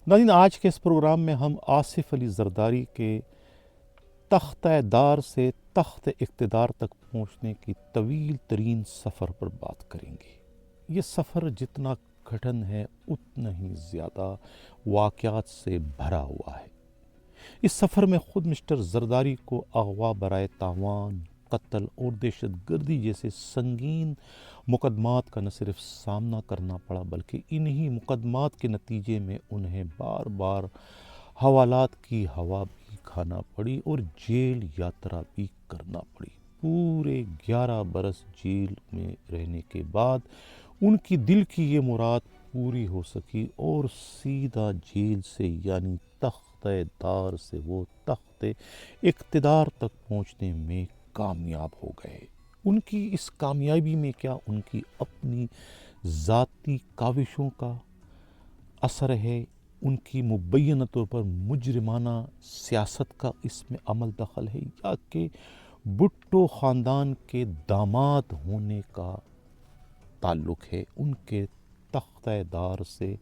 ناظرین، آج کے اس پروگرام میں ہم آصف علی زرداری کے تختہ دار سے تخت اقتدار تک پہنچنے کی طویل ترین سفر پر بات کریں گے۔ یہ سفر جتنا کٹھن ہے اتنا ہی زیادہ واقعات سے بھرا ہوا ہے۔ اس سفر میں خود مسٹر زرداری کو اغوا برائے تاوان، قتل اور دہشت گردی جیسے سنگین مقدمات کا نہ صرف سامنا کرنا پڑا بلکہ انہی مقدمات کے نتیجے میں انہیں بار بار حوالات کی ہوا بھی کھانا پڑی اور جیل یاترا بھی کرنا پڑی۔ پورے 11 برس جیل میں رہنے کے بعد ان کی دل کی یہ مراد پوری ہو سکی اور سیدھا جیل سے یعنی تختہ دار سے وہ تخت اقتدار تک پہنچنے میں کامیاب ہو گئے۔ ان کی اس کامیابی میں کیا ان کی اپنی ذاتی کاوشوں کا اثر ہے، ان کی مبینہ طور پر مجرمانہ سیاست کا اس میں عمل دخل ہے، یا کہ بھٹو خاندان کے داماد ہونے کا تعلق ہے ان کے تختہ دار سے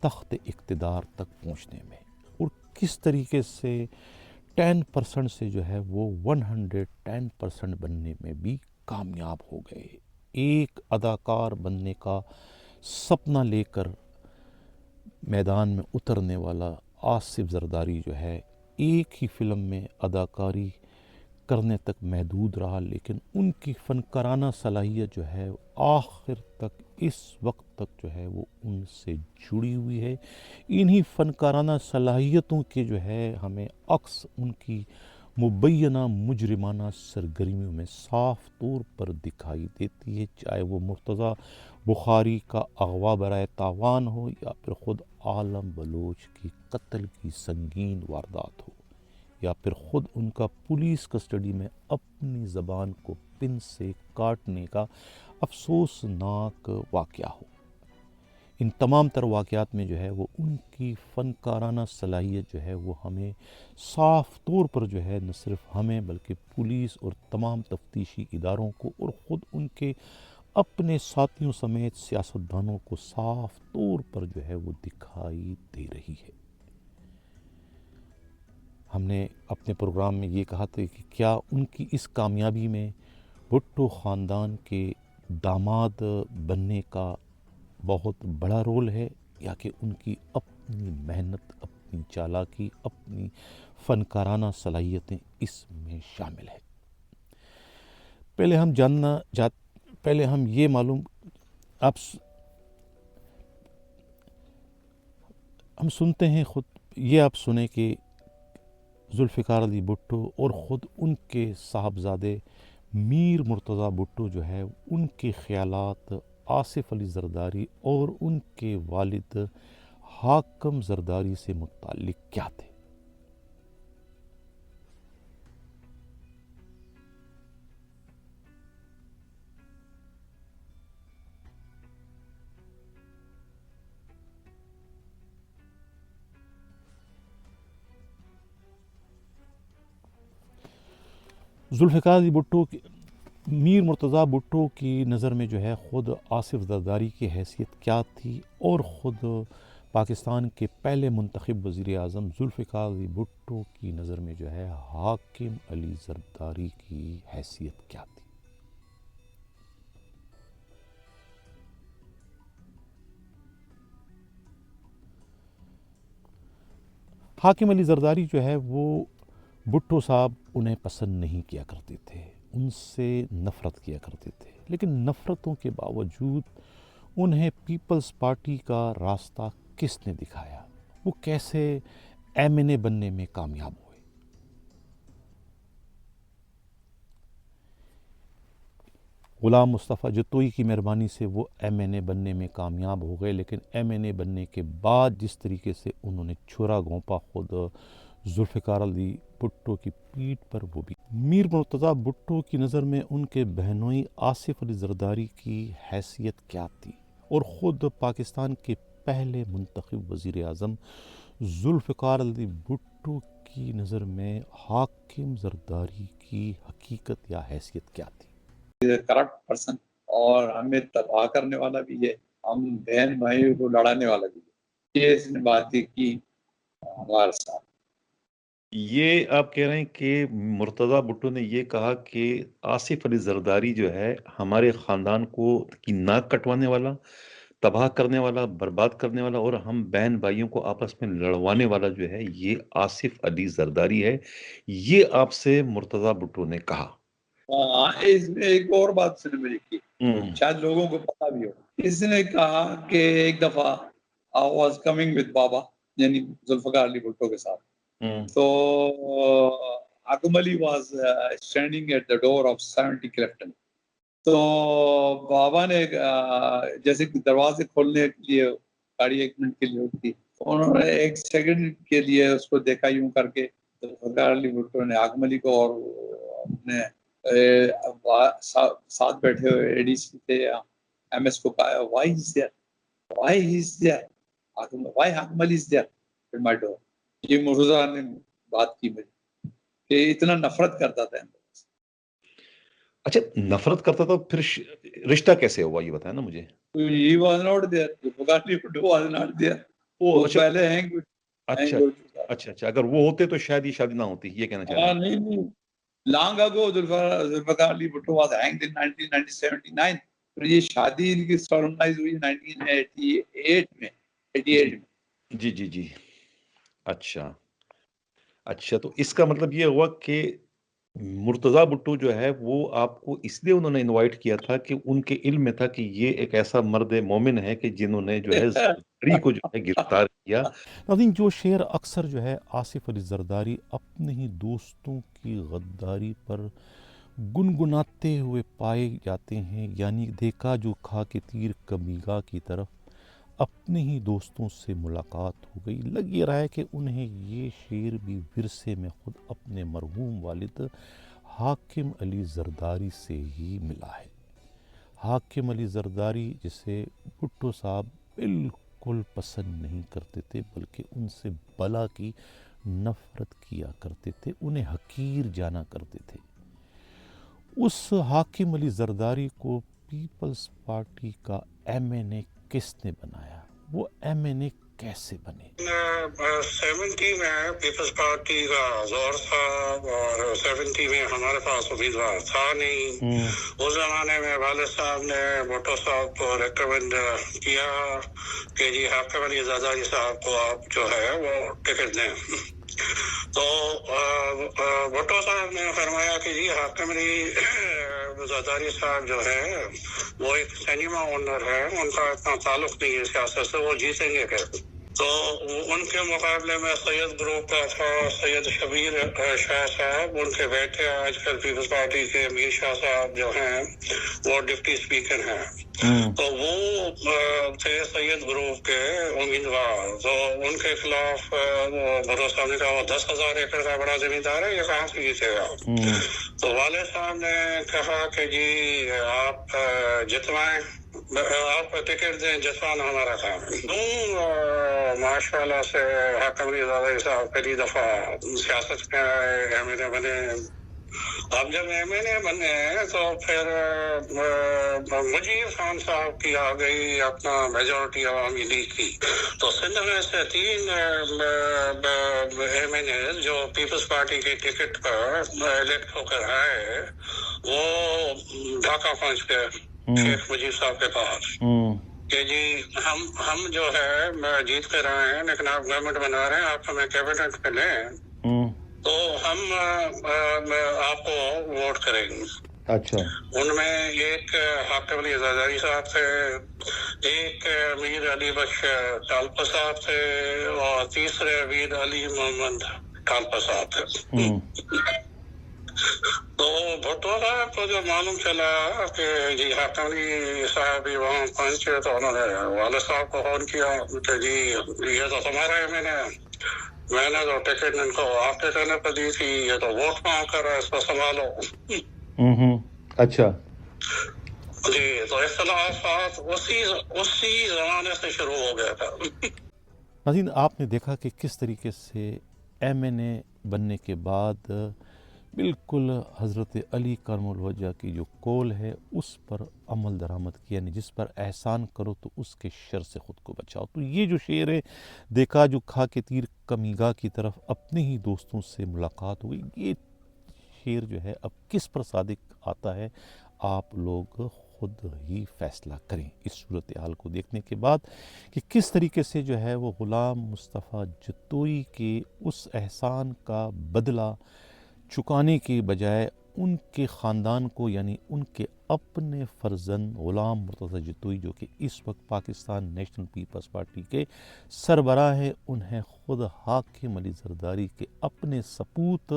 تخت اقتدار تک پہنچنے میں، اور کس طریقے سے 10% سے جو ہے وہ 110% بننے میں بھی کامیاب ہو گئے۔ ایک اداکار بننے کا سپنا لے کر میدان میں اترنے والا آصف زرداری جو ہے ایک ہی فلم میں اداکاری کرنے تک محدود رہا، لیکن ان کی فنکارانہ صلاحیت جو ہے آخر تک اس وقت تک جو ہے وہ ان سے جڑی ہوئی ہے۔ انہی فنکارانہ صلاحیتوں کے جو ہے ہمیں عکس ان کی مبینہ مجرمانہ سرگرمیوں میں صاف طور پر دکھائی دیتی ہے، چاہے وہ مرتضیٰ بخاری کا اغوا برائے تاوان ہو یا پھر خود عالم بلوچ کی قتل کی سنگین واردات ہو، یا پھر خود ان کا پولیس کسٹڈی میں اپنی زبان کو پن سے کاٹنے کا افسوسناک واقعہ ہو۔ ان تمام تر واقعات میں جو ہے وہ ان کی فنکارانہ صلاحیت جو ہے وہ ہمیں صاف طور پر جو ہے نہ صرف ہمیں بلکہ پولیس اور تمام تفتیشی اداروں کو اور خود ان کے اپنے ساتھیوں سمیت سیاستدانوں کو صاف طور پر جو ہے وہ دکھائی دے رہی ہے۔ ہم نے اپنے پروگرام میں یہ کہا تھا کہ کیا ان کی اس کامیابی میں بھٹو خاندان کے داماد بننے کا بہت بڑا رول ہے، یا کہ ان کی اپنی محنت، اپنی چالاکی، اپنی فنکارانہ صلاحیتیں اس میں شامل ہیں؟ پہلے ہم یہ معلوم ہم سنتے ہیں خود یہ آپ سنیں کہ ذوالفقار علی بھٹو اور خود ان کے صاحبزادے میر مرتضیٰ بھٹو جو ہے ان کے خیالات آصف علی زرداری اور ان کے والد حاکم زرداری سے متعلق کیا تھے۔ ذوالفقار علی بھٹو میر مرتضیٰ بھٹو کی نظر میں جو ہے خود آصف زرداری کی حیثیت کیا تھی، اور خود پاکستان کے پہلے منتخب وزیر اعظم ذوالفقار علی بھٹو کی نظر میں جو ہے حاکم علی زرداری کی حیثیت کیا تھی۔ حاکم علی زرداری جو ہے وہ بھٹو صاحب انہیں پسند نہیں کیا کرتے تھے، ان سے نفرت کیا کرتے تھے، لیکن نفرتوں کے باوجود انہیں پیپلز پارٹی کا راستہ کس نے دکھایا، وہ کیسے ایم این اے بننے میں کامیاب ہوئے۔ غلام مصطفیٰ جتوئی کی مہربانی سے وہ ایم این اے بننے میں کامیاب ہو گئے، لیکن ایم این اے بننے کے بعد جس طریقے سے انہوں نے چھرا گھونپا خود ذوالفقار علی بھٹو کی پیٹھ پر، وہ بھی میر مرتضیٰ بھٹو کی نظر میں ان کے بہنوئی آصف علی زرداری کی حیثیت کیا تھی، اور خود پاکستان کے پہلے منتخب وزیر اعظم ذوالفقار علی بھٹو کی نظر میں حاکم زرداری کی حقیقت یا حیثیت کیا تھی۔ کرپٹ پرسن اور ہمیں تباہ کرنے والا بھی ہے، ہم بہن بھائی کو لڑانے والا بھی ہے۔ یہ اس نے باتیں کی ہمارے ساتھ. یہ آپ کہہ رہے ہیں کہ مرتضی بھٹو نے یہ کہا کہ آصف علی زرداری جو ہے ہمارے خاندان کی ناک کٹوانے والا، تباہ کرنے والا، برباد کرنے والا اور ہم بہن بھائیوں کو آپس میں لڑوانے والا جو ہے یہ آصف علی زرداری ہے، یہ آپ سے مرتضی بھٹو نے کہا. اس میں ایک اور بات اس نے مجھے کی، ہم، شاید لوگوں کو پتا بھی ہو. اس نے کہا کہ ایک دفعہ I was coming with بابا، یعنی ذوالفقار علی بھٹو کے ساتھ. ہم، تو Hakim Ali was standing at the door of 70 Clifton. تو بابا نے جیسے دروازے کھولنے کے لیے گاڑی 1 منٹ کے لیے ہوتی، انہوں نے 1 سیکنڈ کے لیے اس کو دیکھا یوں کر کے. ذوالفقار علی بھٹو نے حاکم علی کو اور اپنے ساتھ بیٹھے ہوئے اے ڈی سی تھے یا ایم ایس کو کہا وائی از دیئر حاکم علی از دیئر ایٹ مائی ڈور. یہ مرتضیٰ نے بات کی مجھے کہ اتنا نفرت کرتا تھا. اچھا نفرت کرتا تھا، پھر رشتہ کیسے ہوا یہ بتائیں نا مجھے. He was not there. Zulfiqar Ali Bhutto was not there. وہ اچھا پہلے اچھا ہو چکا. اچھا اگر وہ ہوتے تو شاید یہ شادی نہ ہوتی، یہ کہنا چاہ رہے ہیں. نہیں long ago Zulfikar Ali Bhutto was hanged in 1979. پھر یہ شادی ان کی سولمنائز ہوئی 1988 میں. 88 میں. جی اچھا تو اس کا مطلب یہ ہوا کہ مرتضی بھٹو جو ہے وہ آپ کو اس لیے انہوں نے انوائٹ کیا تھا کہ ان کے علم میں تھا کہ یہ ایک ایسا مرد مومن ہے کہ جنہوں نے جو ہے زرداری کو جو ہے گرفتار کیا. ناظرین جو شعر اکثر جو ہے آصف علی زرداری اپنے ہی دوستوں کی غداری پر گنگناتے ہوئے پائے جاتے ہیں، یعنی دیکھا جو کھا کے تیر کمیگا کی طرف اپنے ہی دوستوں سے ملاقات ہو گئی. لگ یہ رہا ہے کہ انہیں یہ شعر بھی ورثے میں خود اپنے مرحوم والد حاکم علی زرداری سے ہی ملا ہے. حاکم علی زرداری جسے بھٹو صاحب بالکل پسند نہیں کرتے تھے بلکہ ان سے بلا کی نفرت کیا کرتے تھے، انہیں حقیر جانا کرتے تھے. اس حاکم علی زرداری کو پیپلز پارٹی کا ایم این اے کس نے بنایا؟ وہ ایم این اے کیسے بنے؟ 70 میں پیپلز پارٹی کا زور تھا اور 70 میں ہمارے پاس امیدوار تھا نہیں. اس زمانے میں والد صاحب نے بھٹو صاحب کو ریکمینڈ کیا کہ جی حاکم علی زرداری صاحب کو آپ جو ہے وہ ٹکٹ دیں. تو بھٹو صاحب نے فرمایا کہ جی حاکم علی زرداری صاحب جو ہے وہ ایک سینما اونر ہے، ان کا اتنا تعلق نہیں ہے سیاست سے، وہ جیتیں گے کیسے. تو ان کے مقابلے میں سید گروپ کا تھا سید شبیر شاہ صاحب، ان کے بیٹے آج کل پیپلز پارٹی کے امیر شاہ صاحب جو ہیں وہ ڈپٹی اسپیکر ہیں. تو وہ تھے سید گروپ کے امیدوار. تو ان کے خلاف بھٹو صاحب نے کہا وہ 10,000 ایکڑ کا بڑا زمیندار ہے، یہ کہاں سے جیتے گا. تو والد صاحب نے کہا کہ جی آپ جتوائیں، آپ کو ٹکٹ دیں، جتوانا ہمارا کام ہے. ماشاء اللہ سے حاکم علی زرداری صاحب پہلی دفعہ سیاست میں ایم این اے بنے. اب جب ایم این اے بنے تو پھر مجیر خان صاحب کی آ گئی اپنا میجورٹی عوامی لیگ کی. تو سندھ میں سے 3 ایم این اے جو پیپلز پارٹی کی ٹکٹ پر الیکٹ ہو کر آئے وہ ڈھاکہ پہنچ گئے شیخ مجید صاحب کے پاس کہ جی ہم جو ہے جیت کر آئے ہیں لیکن آپ گورنمنٹ بنا رہے ہیں، آپ ہمیں کیبنٹ میں لیں تو ہم آپ کو ووٹ کریں گے. اچھا ان میں ایک حاکم علی زرداری صاحب تھے، ایک امیر علی بخش ٹالپا صاحب تھے اور تیسرے امیر علی محمد ٹالپا صاحب تھے. تو بھٹو صاحب کو جو معلوم چلا کہ جی حاکم علی صاحب بھی وہاں پہنچے تو انہوں نے والد صاحب کو فون کیا کہ جی یہ تو تمہارا ہے، میں نے تو ٹکٹ ان کو آپ کے کہنے پر دی تھی، یہ تو ووٹ مانگ کر ہے، اس کو سنبھالو. اچھا جی تو اختلافات اسی زمانے سے شروع ہو گیا تھا. ناظرین آپ نے دیکھا کہ کس طریقے سے ایم این اے بننے کے بعد بالکل حضرت علی کرم الوجہ کی جو قول ہے اس پر عمل درآمد کیا، یعنی جس پر احسان کرو تو اس کے شر سے خود کو بچاؤ. تو یہ جو شعر ہے، دیکھا جو کھا کے تیر کمیگا کی طرف اپنے ہی دوستوں سے ملاقات ہوئی، یہ شعر جو ہے اب کس پر صادق آتا ہے آپ لوگ خود ہی فیصلہ کریں اس صورتحال کو دیکھنے کے بعد کہ کس طریقے سے جو ہے وہ غلام مصطفیٰ جتوئی کے اس احسان کا بدلہ چکانے کے بجائے ان کے خاندان کو، یعنی ان کے اپنے فرزند غلام مرتضیٰ جتوئی جو کہ اس وقت پاکستان نیشنل پیپلز پارٹی کے سربراہ ہیں، انہیں خود حاکم علی زرداری کے اپنے سپوت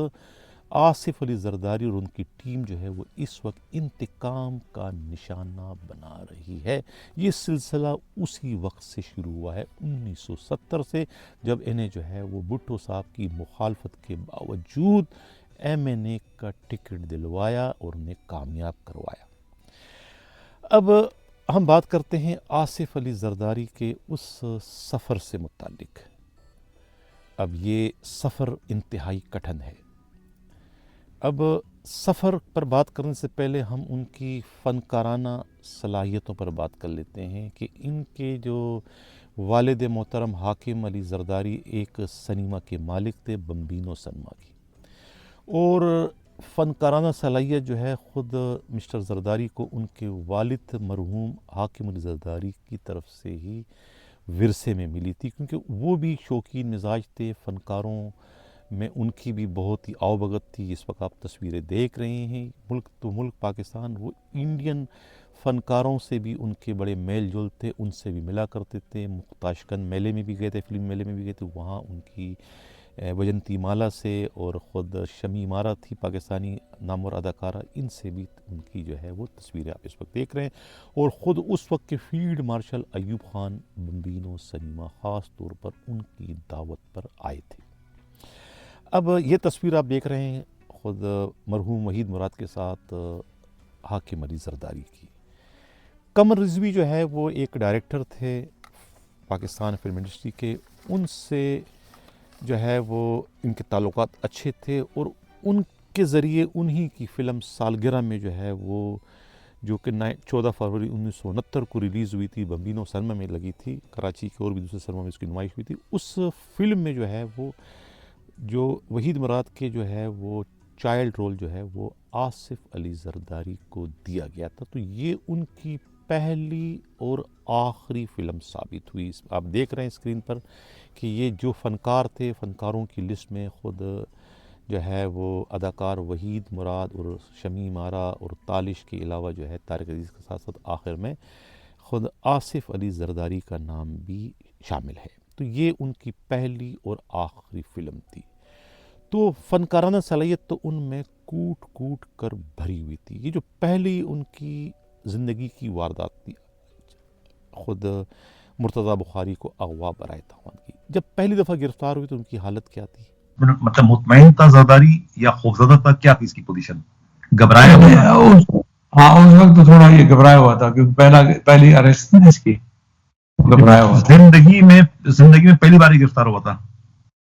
آصف علی زرداری اور ان کی ٹیم جو ہے وہ اس وقت انتقام کا نشانہ بنا رہی ہے. یہ سلسلہ اسی وقت سے شروع ہوا ہے 1970 سے، جب انہیں جو ہے وہ بھٹو صاحب کی مخالفت کے باوجود MNA کا ٹکٹ دلوایا اور انہیں کامیاب کروایا. اب ہم بات کرتے ہیں آصف علی زرداری کے اس سفر سے متعلق. اب یہ سفر انتہائی کٹھن ہے. اب سفر پر بات کرنے سے پہلے ہم ان کی فنکارانہ صلاحیتوں پر بات کر لیتے ہیں کہ ان کے جو والد محترم حاکم علی زرداری ایک سنیما کے مالک تھے، بمبینو سنیما کی، اور فنکارانہ صلاحیت جو ہے خود مسٹر زرداری کو ان کے والد مرحوم حاکم علی زرداری کی طرف سے ہی ورثے میں ملی تھی، کیونکہ وہ بھی شوقین مزاج تھے. فنکاروں میں ان کی بھی بہت ہی آؤ بھگت تھی. اس وقت آپ تصویریں دیکھ رہے ہیں، ملک تو ملک پاکستان، وہ انڈین فنکاروں سے بھی ان کے بڑے میل جول تھے، ان سے بھی ملا کرتے تھے. تاشقند میلے میں بھی گئے تھے، فلم میلے میں بھی گئے تھے، وہاں ان کی وجنتی مالا سے اور خود شمی مارا تھی پاکستانی نامور اداکارہ، ان سے بھی ان کی جو ہے وہ تصویریں آپ اس وقت دیکھ رہے ہیں. اور خود اس وقت کے field marshal Ayub Khan Bambino cinema خاص طور پر ان کی دعوت پر آئے تھے. اب یہ تصویر آپ دیکھ رہے ہیں خود مرحوم وحید مراد کے ساتھ حاکم علی زرداری کی. قمر رضوی جو ہے وہ ایک ڈائریکٹر تھے پاکستان فلم انڈسٹری کے، ان سے جو ہے وہ ان کے تعلقات اچھے تھے، اور ان کے ذریعے انہی کی فلم سالگرہ میں جو ہے وہ جو کہ 14 فروری 1969 کو ریلیز ہوئی تھی، بمبینو سنیما میں لگی تھی، کراچی کے اور بھی دوسرے سنیما میں اس کی نمائش ہوئی تھی. اس فلم میں جو ہے وہ جو وحید مراد کے جو ہے وہ چائلڈ رول جو ہے وہ آصف علی زرداری کو دیا گیا تھا. تو یہ ان کی پہلی اور آخری فلم ثابت ہوئی. آپ دیکھ رہے ہیں اسکرین پر کہ یہ جو فنکار تھے، فنکاروں کی لسٹ میں خود جو ہے وہ اداکار وحید مراد اور شمی مارا اور تالش کے علاوہ جو ہے طارق عزیز کے ساتھ ساتھ آخر میں خود آصف علی زرداری کا نام بھی شامل ہے. تو یہ ان کی پہلی اور آخری فلم تھی. تو فنکارانہ صلاحیت تو ان میں کوٹ کوٹ کر بھری ہوئی تھی. یہ جو پہلی ان کی زندگی کی واردات تھی، خود مرتضیٰ بخاری کو اغوا برائے تاوان کی، جب پہلی دفعہ گرفتار ہوئی تو ان کی حالت کیا تھی؟ مطلب مطمئن تھا زرداری یا خوفزدہ تھا؟ کیا تھی اس کی پوزیشن؟ گھبرایا ہوا؟ ہاں اس وقت تو تھوڑا یہ گھبرایا ہوا تھا کیونکہ پہلی اریسٹ تھی اس کی، گھبرایا ہوا تھا. زندگی میں پہلی بار ہی گرفتار ہوا تھا.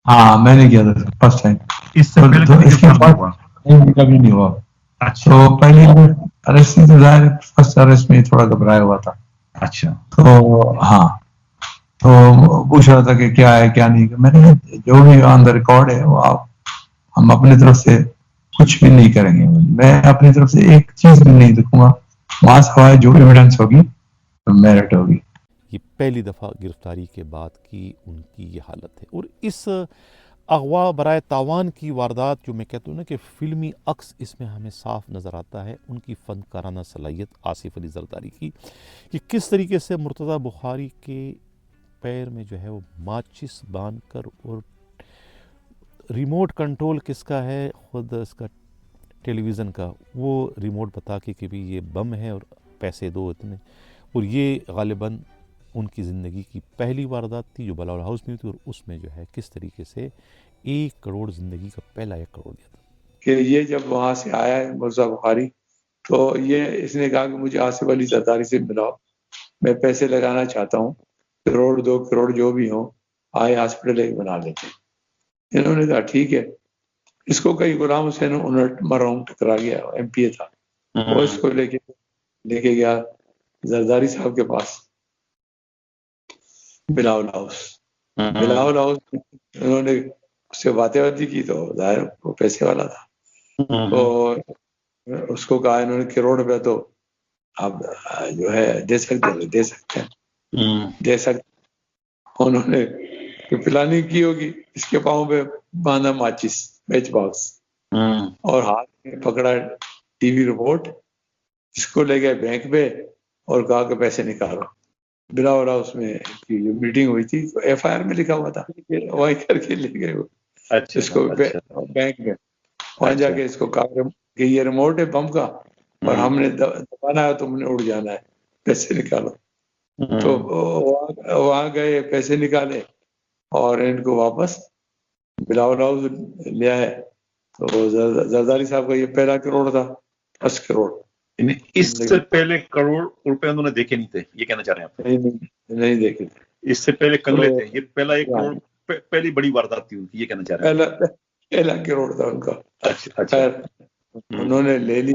ہاں میں نے کیا تھا فرسٹ ٹائم. اس سے پہلے کبھی نہیں ہوا. تو پہلی اریسٹ تھی تو ظاہر فرسٹ اریسٹ میں تھوڑا گھبرایا ہوا تھا. اچھا. تو ہاں تو پوچھ رہا تھا کہ کیا ہے کیا نہیں. میں نے جو بھی آن دا ریکارڈ ہے وہ ہم اپنی طرف سے کچھ بھی نہیں کریں گے. میں اپنی طرف سے ایک چیز بھی نہیں دکھوں گا. وہاں سے ہوا جو ایویڈنس ہوگی میرٹ ہوگی. یہ پہلی دفعہ گرفتاری کے بعد کی ان کی یہ حالت ہے. اور اس اغوا برائے تاوان کی واردات جو میں کہتا ہوں نا کہ فلمی عکس اس میں ہمیں صاف نظر آتا ہے ان کی فنکارانہ صلاحیت آصف علی زرداری کی، کہ کس طریقے سے مرتضیٰ بخاری کے پیر میں جو ہے وہ ماچس باندھ کر، اور ریموٹ کنٹرول کس کا ہے؟ خود اس کا ٹیلی ویژن کا، وہ ریموٹ بتا کے کہ بھی یہ بم ہے اور پیسے دو اتنے. اور یہ غالباً ان کی زندگی کی پہلی واردات تھی جو بلاول ہاؤس میں تھی، اور اس میں جو ہے کس طریقے سے 1 کروڑ زندگی کا پہلا 1 کروڑ دیا تھا. کہ یہ جب وہاں سے آیا ہے مرزا بخاری تو اس نے کہا کہ مجھے آصف علی زرداری سے ملاؤ، میں پیسے لگانا چاہتا ہوں، 1 کروڑ 2 کروڑ جو بھی ہوں، آئے ہاسپٹل ایک بنا لیتے ہیں. انہوں نے کہا ٹھیک ہے. اس کو کئی غلام حسین انٹ مرحوم ٹکرا گیا, ایم پی اے تھا, وہ اس کو لے کے گیا زرداری صاحب کے پاس, بلاول ہاؤس. بلاول ہاؤس انہوں نے اس سے باتیں کی تو ظاہر وہ پیسے والا تھا, تو اس کو کہا انہوں نے کروڑ روپے تو آپ جو ہے دے سکتے ہیں. انہوں نے پلاننگ کی ہوگی, اس کے پاؤں پہ باندھا ماچس میچ باکس اور ہاتھ میں پکڑا ٹی وی ریموٹ, اس کو لے گئے بینک پہ اور کہا کہ پیسے نکالو. بلاول ہاؤس میں میٹنگ ہوئی تھی تو ایف آئی آر میں لکھا ہوا تھا, وہیں کر کے لے گئے اس کو بینک میں. وہاں جا کے اس کو کہا کہ یہ ریموٹ ہے بم کا اور ہم نے دبانا ہے, تم نے اڑ جانا ہے, پیسے نکالو. تو وہاں گئے, پیسے نکالے اور ان کو واپس بلاول ہاؤس لے آئے. تو زرداری صاحب کا یہ پہلا کروڑ تھا, 10 کروڑ. اس سے پہلے کروڑ روپے انہوں نے دیکھے نہیں تھے, یہ کہنا چاہ رہے ہیں آپ؟ نہیں دیکھے تھے, اس سے پہلے کنگلے تھے, یہ پہلا 1 کروڑ پہلی بڑی واردات تھی ان کی, یہ کہنا چاہ رہے ہیں؟ پہلا کروڑ تھا ان کا. خیر انہوں نے لے لی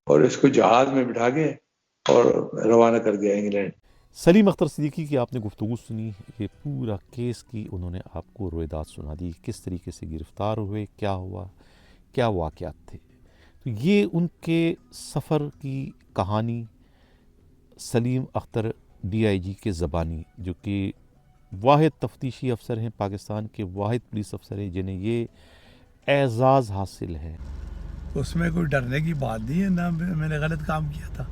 اور اس کو جہاز میں بٹھا کے اور روانہ کر دیا انگلینڈ. سلیم اختر صدیقی کی آپ نے گفتگو سنی, یہ پورا کیس کی انہوں نے آپ کو روایات سنا دی, کس طریقے سے گرفتار ہوئے, کیا ہوا, کیا واقعات تھے. تو یہ ان کے سفر کی کہانی سلیم اختر DIG کے زبانی, جو کہ واحد تفتیشی افسر ہیں پاکستان کے, واحد پولیس افسر ہیں جنہیں یہ اعزاز حاصل ہے. اس میں کوئی ڈرنے کی بات نہیں ہے, نہ میں نے غلط کام کیا تھا.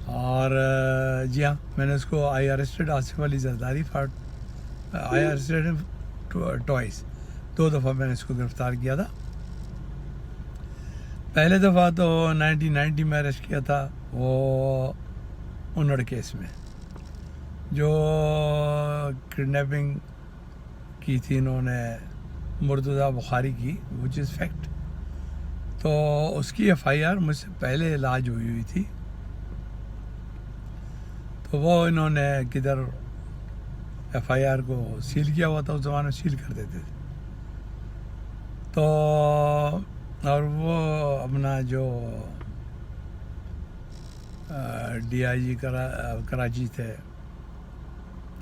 اور جی ہاں, میں نے اس کو I arrested Asif Ali Zardari for I arrested twice, 2 دفعہ میں نے اس کو گرفتار کیا تھا. پہلے دفعہ تو 1990 میں اریسٹ کیا تھا, وہ انڑ کیس میں جو کڈنیپنگ کی تھی انہوں نے مرتضیٰ بخاری کی, وچ از فیکٹ. تو اس کی FIR مجھ سے پہلے علاج ہوئی تھی, تو وہ انہوں نے کدھر FIR کو سیل کیا ہوا تھا, اس زمانے میں سیل کر دیتے تھے. تو اور وہ اپنا جو DIG کراچی تھے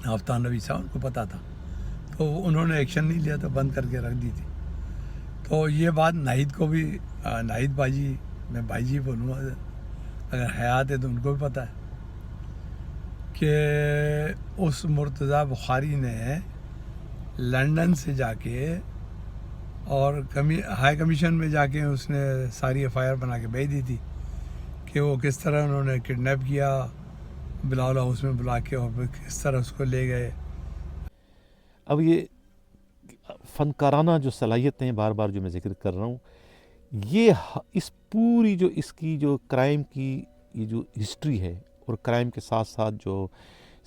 آفتاب نبی صاحب, ان کو پتہ تھا, تو انہوں نے ایکشن نہیں لیا, تو بند کر کے رکھ دی تھی. تو یہ بات ناہید کو بھی, ناہید باجی, میں بھائی جی بولوں گا, اگر حیات ہے تو ان کو بھی پتہ ہے کہ اس مرتضیٰ بخاری نے لنڈن سے جا کے اور ہائی کمیشن میں جا کے اس نے ساری FIR بنا کے بھیج دی تھی کہ وہ کس طرح انہوں نے کڈنیپ کیا بلاول ہاؤس میں بلا کے, اور پھر کس طرح اس کو لے گئے. اب یہ فنکارانہ جو صلاحیتیں ہیں بار بار جو میں ذکر کر رہا ہوں, یہ اس پوری جو اس کی جو کرائم کی یہ جو ہسٹری ہے, اور کرائم کے ساتھ ساتھ جو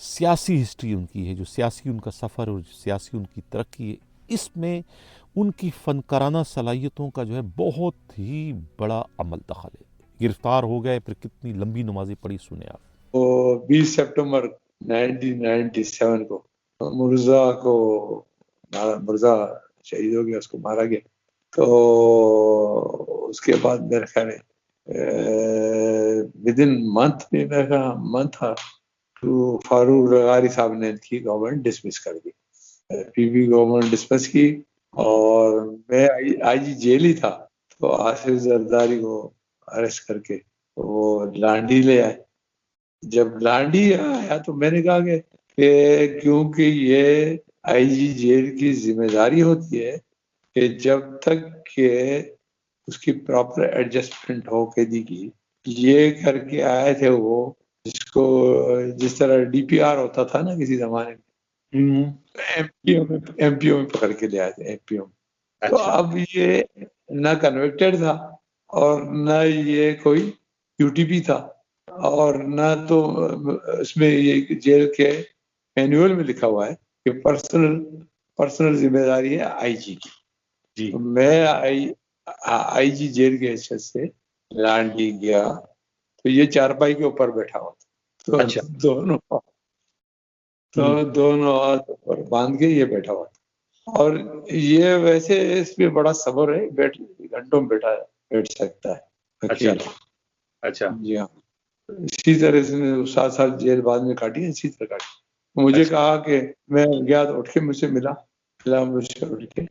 سیاسی ہسٹری ان کی ہے, جو سیاسی ان کا سفر اور جو سیاسی ان کی ترقی ہے, اس میں ان کی فنکارانہ صلاحیتوں کا جو ہے بہت ہی بڑا عمل دخل ہے. گرفتار ہو گئے, پھر کتنی لمبی نمازیں پڑھی, سنیں آپ. 20 سپٹمبر 1997 کو مرزا شہید ہو گیا, اس کو مارا گیا. تو اس کے بعد میرے خیال ہے ود ان منتھ میں میرا منتھ تھا تو فاروق رغاری صاحب نے ان کی گورنمنٹ ڈسمس کر دی, PB گورنمنٹ ڈسمس کی, اور میں IG جیل ہی تھا. تو آصف زرداری کو اریسٹ کر کے وہ لانڈی لے آئے. جب لانڈی آیا تو میں نے کہا کہ کیونکہ یہ IG جیل کی ذمہ داری ہوتی ہے کہ جب تک کہ اس کی پراپر ایڈجسٹمنٹ ہو قیدی کی, یہ کر کے آئے تھے وہ, جس طرح DPR ہوتا تھا نا کسی زمانے میں, MPO میں پکڑ کے لے آئے تھے, MPO میں. تو اب یہ نہ کنوکٹڈ تھا اور نہ یہ کوئی UTP تھا, اور نہ تو اس میں یہ جیل کے مینول میں لکھا ہوا ہے کہ پرسنل ذمہ داری ہے IG کی. میں IG جیل کے حیثیت سے لانڈی گیا تو یہ چارپائی کے اوپر بیٹھا ہوا تھا, تو دونوں ہاتھ اوپر باندھ کے یہ بیٹھا ہوا تھا. اور یہ ویسے اس میں بڑا صبر ہے، گھنٹوں میں بیٹھ سکتا ہے اچھا اکیلا. اچھا جی ہاں، اسی طرح سے نے 7 سال جیل بعد میں کاٹی، اسی طرح کاٹی. مجھے اچھا کہا کہ میں گیا تو اٹھ کے مجھ سے ملا مجھ سے اٹھ کے،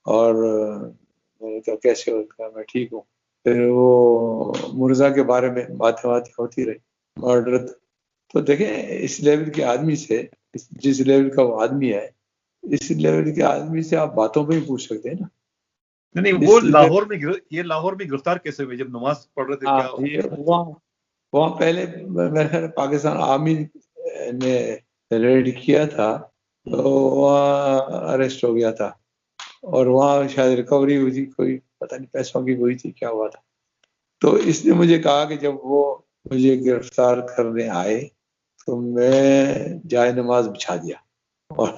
اور میں نے کہا کیسے ہو؟ کہا میں ٹھیک ہوں. پھر وہ مرزا کے بارے میں باتیں ہوتی رہی، مرڈر. تو دیکھیں اس لیول کے آدمی سے، جس لیول کا وہ آدمی ہے، اس لیول کے آدمی سے آپ باتوں پہ ہی پوچھ سکتے ہیں نا. نہیں وہ لاہور میں گرفتار کیسے ہوئے جب نماز پڑھ رہے تھے؟ ہاں، کیا یہ وہاں پہلے میرے خیال پاکستان آرمی نے ریڈ کیا تھا، تو وہاں اریسٹ ہو گیا تھا، اور وہاں شاید ریکوری ہوئی تھی، کوئی پتہ نہیں پیسوں کی ہوئی تھی، کیا ہوا تھا. تو اس نے مجھے کہا کہ جب وہ مجھے گرفتار کرنے آئے تو میں جائے نماز بچھا دیا، اور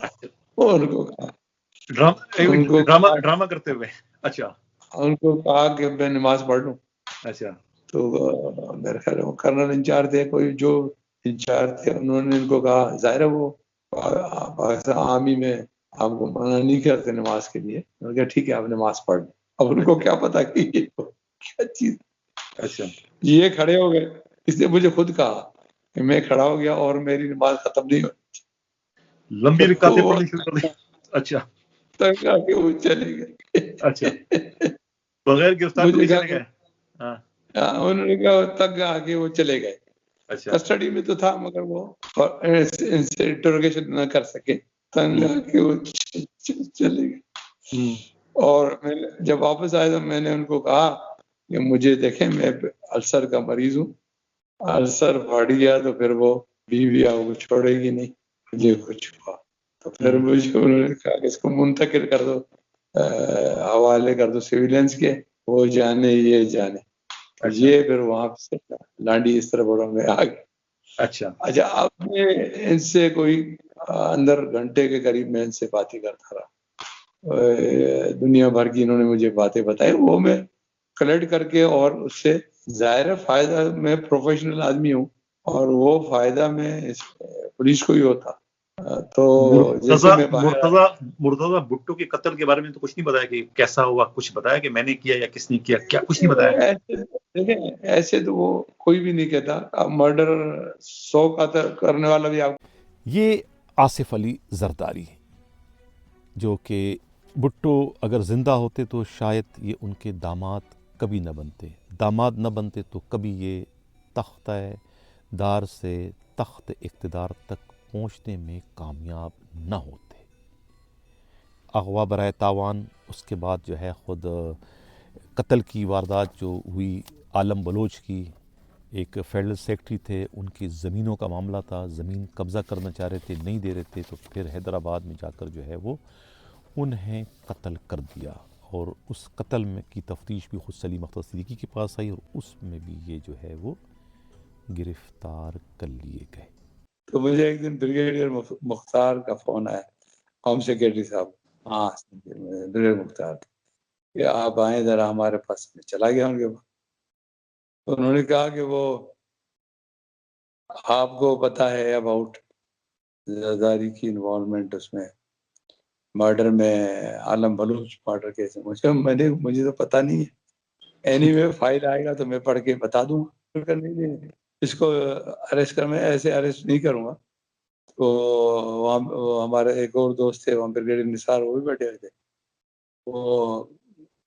ان کو کہا ڈرامہ کرتے ہوئے. اچھا ان کو کہا کہ میں نماز پڑھ لوں. اچھا تو میرے خیال وہ کرنل انچارج تھے، کوئی جو انچارج تھے، انہوں نے ان کو کہا ظاہر ہے وہ پاکستان آرمی میں آپ کو منع نہیں کرتے نماز کے لیے. انہوں نے کہا ٹھیک ہے آپ نماز پڑھ لیں. اب ان کو کیا پتا کہ یہ کیا چیز. اچھا یہ کھڑے ہو گئے، اس نے مجھے خود کہا کہ میں کھڑا ہو گیا اور میری نماز ختم نہیں ہوئی، لمبی رکعتیں پڑھنی شروع کر دی. اچھا تنگ آ کے وہ چلے گئے. اچھا بغیر گرفتار تو مجھے نہیں کہا چلے گئے؟ ہاں انہوں نے کہا تنگ آ کے وہ چلے گئے. اچھا کسٹڈی میں تو تھا مگر وہ ان سے انٹروگیشن نہ کر سکے، تنگ آ کے وہ چلے گئے. اور میں جب واپس آیا تو میں نے ان کو کہا کہ مجھے دیکھیں میں السر کا مریض ہوں، السر بڑھ گیا تو پھر وہ بیوی آپ کو چھوڑے گی نہیں، مجھے کچھ ہوا تو پھر مجھے انہوں نے کہا کہ اس کو منتقل کر دو، حوالے کر دو سویلینس کے، وہ جانے یہ جانے. یہ پھر وہاں سے لانڈی اس طرح بڑا میں آ گیا. اچھا اچھا اب میں ان سے کوئی اندر گھنٹے کے قریب میں ان سے باتیں کرتا رہا، دنیا بھر کی انہوں نے مجھے باتیں بتائی، وہ میں کلیکٹ کر کے، اور اس سے ظاہر فائدہ، میں پروفیشنل آدمی ہوں اور وہ فائدہ میں پولیس کو ہی ہوتا. تو جیسے میں مرتضی بھٹو کے قتل کے بارے میں تو کچھ نہیں بتایا کہ کیسا ہوا، کچھ بتایا کہ میں نے کیا یا کس نے کیا؟ کیا کچھ نہیں بتایا؟ دیکھیں ایسے تو وہ کوئی بھی نہیں کہتا. اب مرڈر 100 قتل کرنے والا بھی آپ. یہ آصف علی زرداری جو کہ بھٹو اگر زندہ ہوتے تو شاید یہ ان کے داماد کبھی نہ بنتے، داماد نہ بنتے تو کبھی یہ تختہ دار سے تخت اقتدار تک پہنچنے میں کامیاب نہ ہوتے. اغوا برائے تاوان، اس کے بعد جو ہے خود قتل کی واردات جو ہوئی عالم بلوچ کی، ایک فیڈرل سیکرٹری تھے، ان کی زمینوں کا معاملہ تھا، زمین قبضہ کرنا چاہ رہے تھے، نہیں دے رہے تھے، تو پھر حیدرآباد میں جا کر جو ہے وہ انہیں قتل کر دیا. اور اس قتل میں کی تفتیش بھی خود سلیم اختر صدیقی کے پاس آئی، اور اس میں بھی یہ جو ہے وہ گرفتار کر لیے گئے. تو مجھے ایک دن بریگیڈیئر مختار کا فون آیا، ہوم سیکرٹری صاحب، ہاں بریگیڈیئر مختار، کہ آپ آئیں ذرا ہمارے پاس. میں چلا گیا ان کے پاس. انہوں نے کہا کہ وہ آپ کو پتہ ہے اباؤٹ زرداری کی انوالومنٹ اس میں مرڈر میں، عالم بلوچ مرڈر کیس میں. مجھے تو پتہ نہیں ہے، اینی وے فائل آئے گا تو میں پڑھ کے بتا دوں گا. اس کو اریسٹ کر، میں ایسے اریسٹ نہیں کروں گا. تو وہاں ہمارے ایک اور دوست تھے وہاں بریگیڈیئر نثار، وہ بھی بیٹھے ہوئے تھے. وہ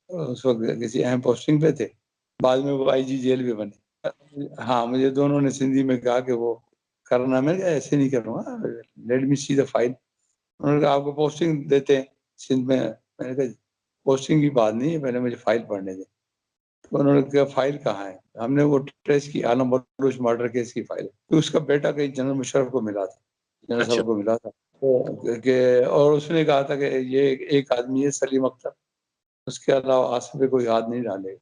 اس وقت کسی اہم پوسٹنگ پہ تھے، بعد میں وہ IG جیل بھی بنے. ہاں مجھے دونوں نے سندھی میں کہا کہ وہ کرنا، میں ایسے نہیں کروں گا، let me C the file. انہوں نے کہا آپ کو پوسٹنگ دیتے ہیں سندھ میں. میں نے کہا پوسٹنگ کی بات نہیں ہے، پہلے مجھے فائل پڑھنے دیں. تو انہوں نے کہا فائل کہاں ہے؟ ہم نے وہ ٹریس کی، عالم بلوچ مرڈر کیس کی فائل. تو اس کا بیٹا کہیں جنرل مشرف کو ملا تھا، جنرل صاحب کو ملا تھا، اور اس نے کہا تھا کہ یہ ایک آدمی ہے سلیم اختر، اس کے علاوہ آصف پہ کوئی ہاتھ نہیں ڈالے گا،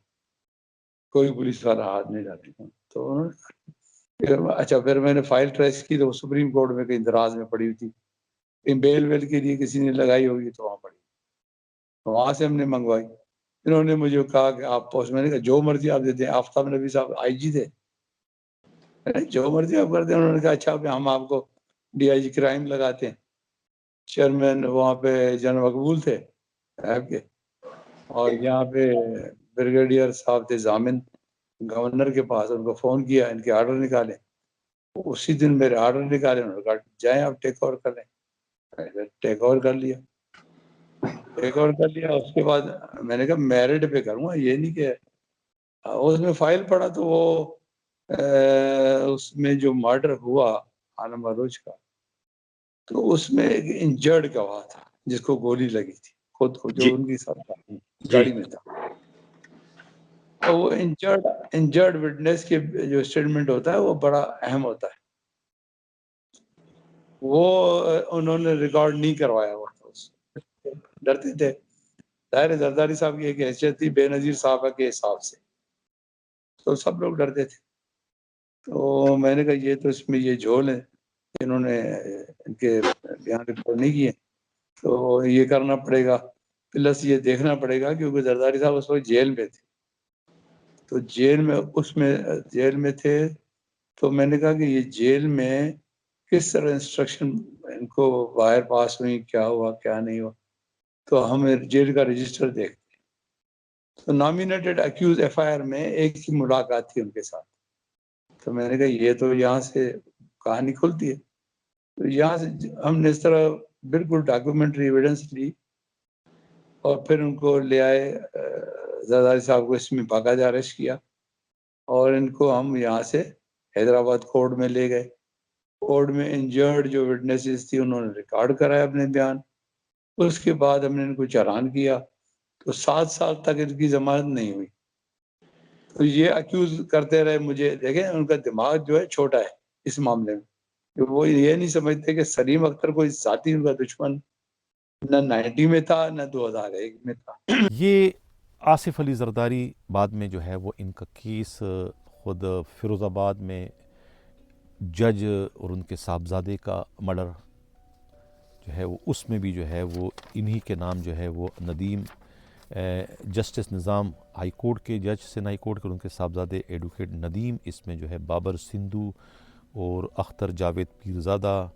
کوئی پولیس والا ہاتھ نہیں ڈالے گا. تو انہوں نے اچھا، پھر میں نے فائل ٹریس کی تو وہ سپریم کورٹ میں کہیں دراز میں پڑی ہوئی تھی، کہیں بیل ویل کے لیے کسی نے لگائی ہوگی تو وہاں پڑی، وہاں سے ہم نے منگوائی. انہوں نے مجھے کہا کہ آپ پوسٹ، میں نے کہا جو مرضی آپ دیتے ہیں. آفتاب نبی صاحب IG تھے، جو مرضی آپ کرتے ہیں. انہوں نے کہا اچھا ہم آپ کو DIG کرائم لگاتے ہیں. چیئرمین وہاں پہ جنرل مقبول تھے ایب کے، اور یہاں پہ بریگیڈیئر صاحب تھے ضامن گورنر کے پاس. ان کو فون کیا ان کے آرڈر نکالے. اسی دن میرے آرڈر نکالے. انہوں نے کہا جائیں آپ ٹیک اوور کر لیں. ٹیک اوور کر لیا. اس کے بعد میں نے کہا میرٹ پہ کروں گا، یہ نہیں کہ اس میں فائل پڑا تو وہ اس میں جو مرڈر ہوا عالم بلوچ کا، تو اس میں ایک انجرڈ گواہ تھا جس کو گولی لگی تھی خود کو، جو ان کی ساتھ گاڑی میں تھا. تو وہ انجرڈ وٹنس کے جو اسٹیٹمنٹ ہوتا ہے وہ بڑا اہم ہوتا ہے. وہ انہوں نے ریکارڈ نہیں کروایا ہوا تھا. ڈرتے تھے. ظاہر زرداری صاحب کی ایک حیثیت تھی بے نظیر صاحب کے حساب سے، تو سب لوگ ڈرتے تھے. تو میں نے کہا یہ تو اس میں یہ جھول ہے، انہوں نے ان کے بیان رپورٹ نہیں کیے، تو یہ کرنا پڑے گا. پلس یہ دیکھنا پڑے گا کیونکہ زرداری صاحب اس وقت جیل میں تھے. تو جیل میں تھے. تو میں نے کہا کہ یہ جیل میں کس طرح انسٹرکشن ان کو باہر پاس ہوئی، کیا ہوا کیا نہیں ہوا. تو ہم جیل کا رجسٹر دیکھتے. تو nominated accused F I R میں ایک ہی ملاقات تھی ان کے ساتھ. تو میں نے کہا یہ تو یہاں سے کہانی کھلتی ہے. تو یہاں سے ہم نے اس طرح بالکل ڈاکیومنٹری ایویڈنس لی اور پھر ان کو لے آئے. زرداری صاحب کو اس میں باقاعدہ اریسٹ کیا اور ان کو ہم یہاں سے حیدرآباد کورٹ میں لے گئے. کورٹ میں انجرڈ جو وٹنسز تھی انہوں نے ریکارڈ کرایا اپنے بیان. اس کے بعد ہم نے ان کو چالان کیا. تو 7 سال تک ان کی ضمانت نہیں ہوئی. تو یہ اکیوز کرتے رہے مجھے. دیکھیں ان کا دماغ جو ہے چھوٹا ہے اس معاملے میں. وہ یہ نہیں سمجھتے کہ سلیم اختر کوئی ذاتی ان کا دشمن نہ 90 میں تھا نہ 2001 میں تھا. یہ آصف علی زرداری بعد میں جو ہے وہ ان کا کیس خود فیروز آباد میں جج اور ان کے صاحبزادے کا مرڈر جو ہے وہ اس میں بھی جو ہے وہ انہی کے نام جو ہے وہ ندیم جسٹس نظام ہائی کورٹ کے جج سندھ ہائی کورٹ کے ان کے صاحبزادے ایڈوکیٹ ندیم، اس میں جو ہے بابر سندھو اور اختر جاوید پیرزادہ،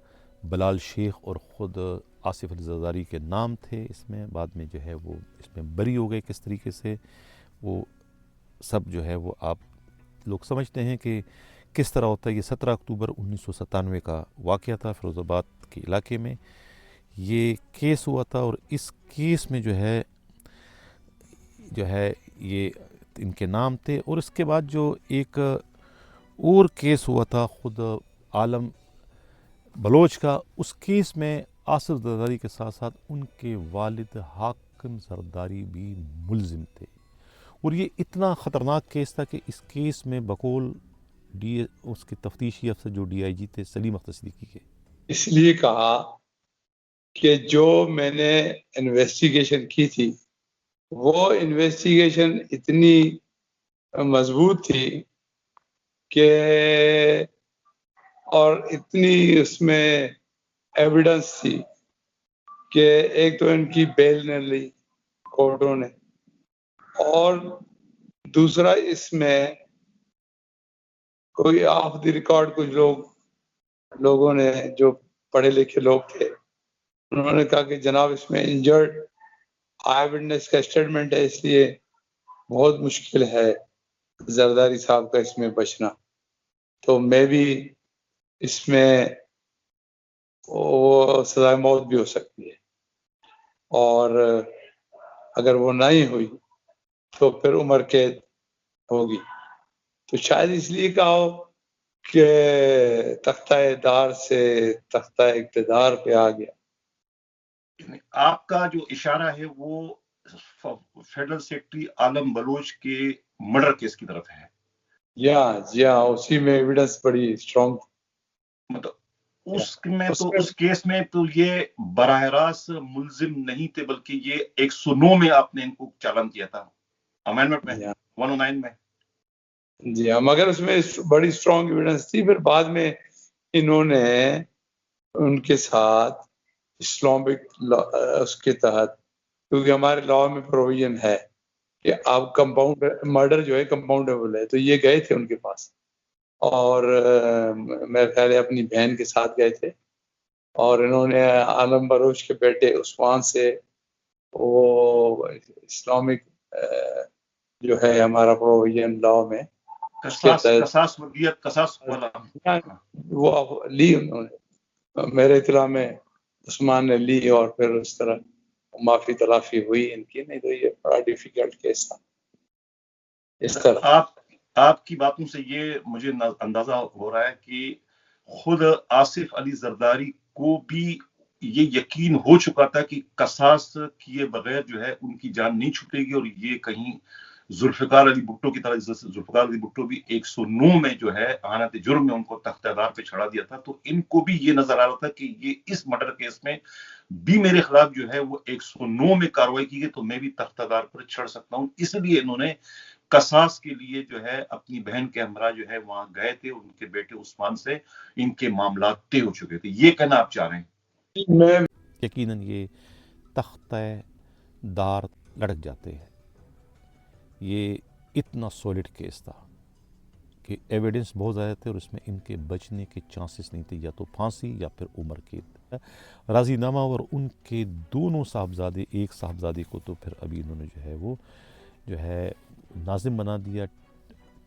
بلال شیخ اور خود آصف علی زرداری کے نام تھے. اس میں بعد میں جو ہے وہ اس میں بری ہو گئے. کس طریقے سے وہ سب جو ہے وہ آپ لوگ سمجھتے ہیں کہ کس طرح ہوتا ہے. یہ 17 اکتوبر 1997 کا واقعہ تھا فیروز آباد کے علاقے میں یہ کیس ہوا تھا. اور اس کیس میں جو ہے یہ ان کے نام تھے. اور اس کے بعد جو ایک اور کیس ہوا تھا خود عالم بلوچ کا، اس کیس میں آصف زرداری کے ساتھ ساتھ ان کے والد حاکم زرداری بھی ملزم تھے. اور یہ اتنا خطرناک کیس تھا کہ اس کیس میں بقول اس کے تفتیشی افسر جو ڈی آئی جی تھے سلیم اختر صدیقی کے، اس لیے کہا کہ جو میں نے انویسٹیگیشن کی تھی وہ انویسٹیگیشن اتنی مضبوط تھی کہ اور اتنی اس میں ایویڈنس تھی کہ ایک تو ان کی بیل نے لی کورٹوں نے، اور دوسرا اس میں کوئی آف دی ریکارڈ کچھ لوگوں نے جو پڑھے لکھے لوگ تھے انہوں نے کہا کہ جناب اس میں انجرڈ آئی وٹنس کا اسٹیٹمنٹ ہے، اس لیے بہت مشکل ہے زرداری صاحب کا اس میں بچنا. تو میں بھی اس میں وہ سزائے موت بھی ہو سکتی ہے، اور اگر وہ نہیں ہوئی تو پھر عمر قید ہوگی. تو شاید اس لیے کہا ہو کہ تختہ دار سے تختہ اقتدار پہ آ گیا. آپ کا جو اشارہ ہے وہ فیڈرل سیکرٹری عالم بلوچ کے مرڈر کیس کی طرف ہے. جی ہاں اسی میں ایویڈنس بڑی اسٹرانگ. مطلب اس کیس میں تو یہ براہ راست ملزم نہیں تھے بلکہ یہ 109 میں آپ نے ان کو چالان کیا تھا، امینڈمنٹ میں 109 میں. جی ہاں، مگر اس میں بڑی اسٹرانگ ایویڈنس تھی. پھر بعد میں انہوں نے ان کے ساتھ اسلامک اس کے تحت، کیونکہ ہمارے لا میں پروویژن ہے کہ آپ کمپاؤنڈ مرڈر جو ہے کمپاؤنڈیبل ہے، تو یہ گئے تھے ان کے پاس اور میرے خیال ہے اپنی بہن کے ساتھ گئے تھے اور انہوں نے عالم بروش کے بیٹے عثمان سے وہ اسلامک جو ہے ہمارا پروویژن لا میں اس کے تحت قصاص وردیت قصاص والا وہ لی انہوں نے، میرے اطلاع میں عثمان نے لی، اور پھر اس طرح معافی تلافی ہوئی ان کی، نہیں تو یہ بڑا ڈیفیکلٹ کیس تھا اس طرح۔ آپ کی باتوں سے یہ مجھے اندازہ ہو رہا ہے کہ خود آصف علی زرداری کو بھی یہ یقین ہو چکا تھا کہ قصاص کیے بغیر جو ہے ان کی جان نہیں چھوٹے گی، اور یہ کہیں ذوالفقار علی بھٹو کی طرح، جیسے ذوالفقار علی بھٹو بھی 109 میں جو ہے اعانت جرم میں ان کو تختہ دار پہ چڑھا دیا تھا، تو ان کو بھی یہ نظر آ رہا تھا کہ یہ اس مرڈر کیس میں بھی میرے خلاف جو ہے وہ 109 میں کاروائی کی گئی تو میں بھی تختہ دار پر چڑھ سکتا ہوں، اس لیے انہوں نے قصاص کے لیے جو ہے اپنی بہن کے ہمراہ جو ہے وہاں گئے تھے، ان کے بیٹے عثمان سے ان کے معاملات طے ہو چکے تھے، یہ کہنا آپ چاہ رہے ہیں؟ میں یقیناً یہ تختہ دار لڑک جاتے ہیں، یہ اتنا سولڈ کیس تھا کہ ایویڈنس بہت زیادہ تھے، اور اس میں ان کے بچنے کے چانسز نہیں تھے، یا تو پھانسی یا پھر عمر قید۔ راضی نامہ اور ان کے دونوں صاحبزادے، ایک صاحبزادے کو تو پھر ابھی انہوں نے جو ہے وہ جو ہے ناظم بنا دیا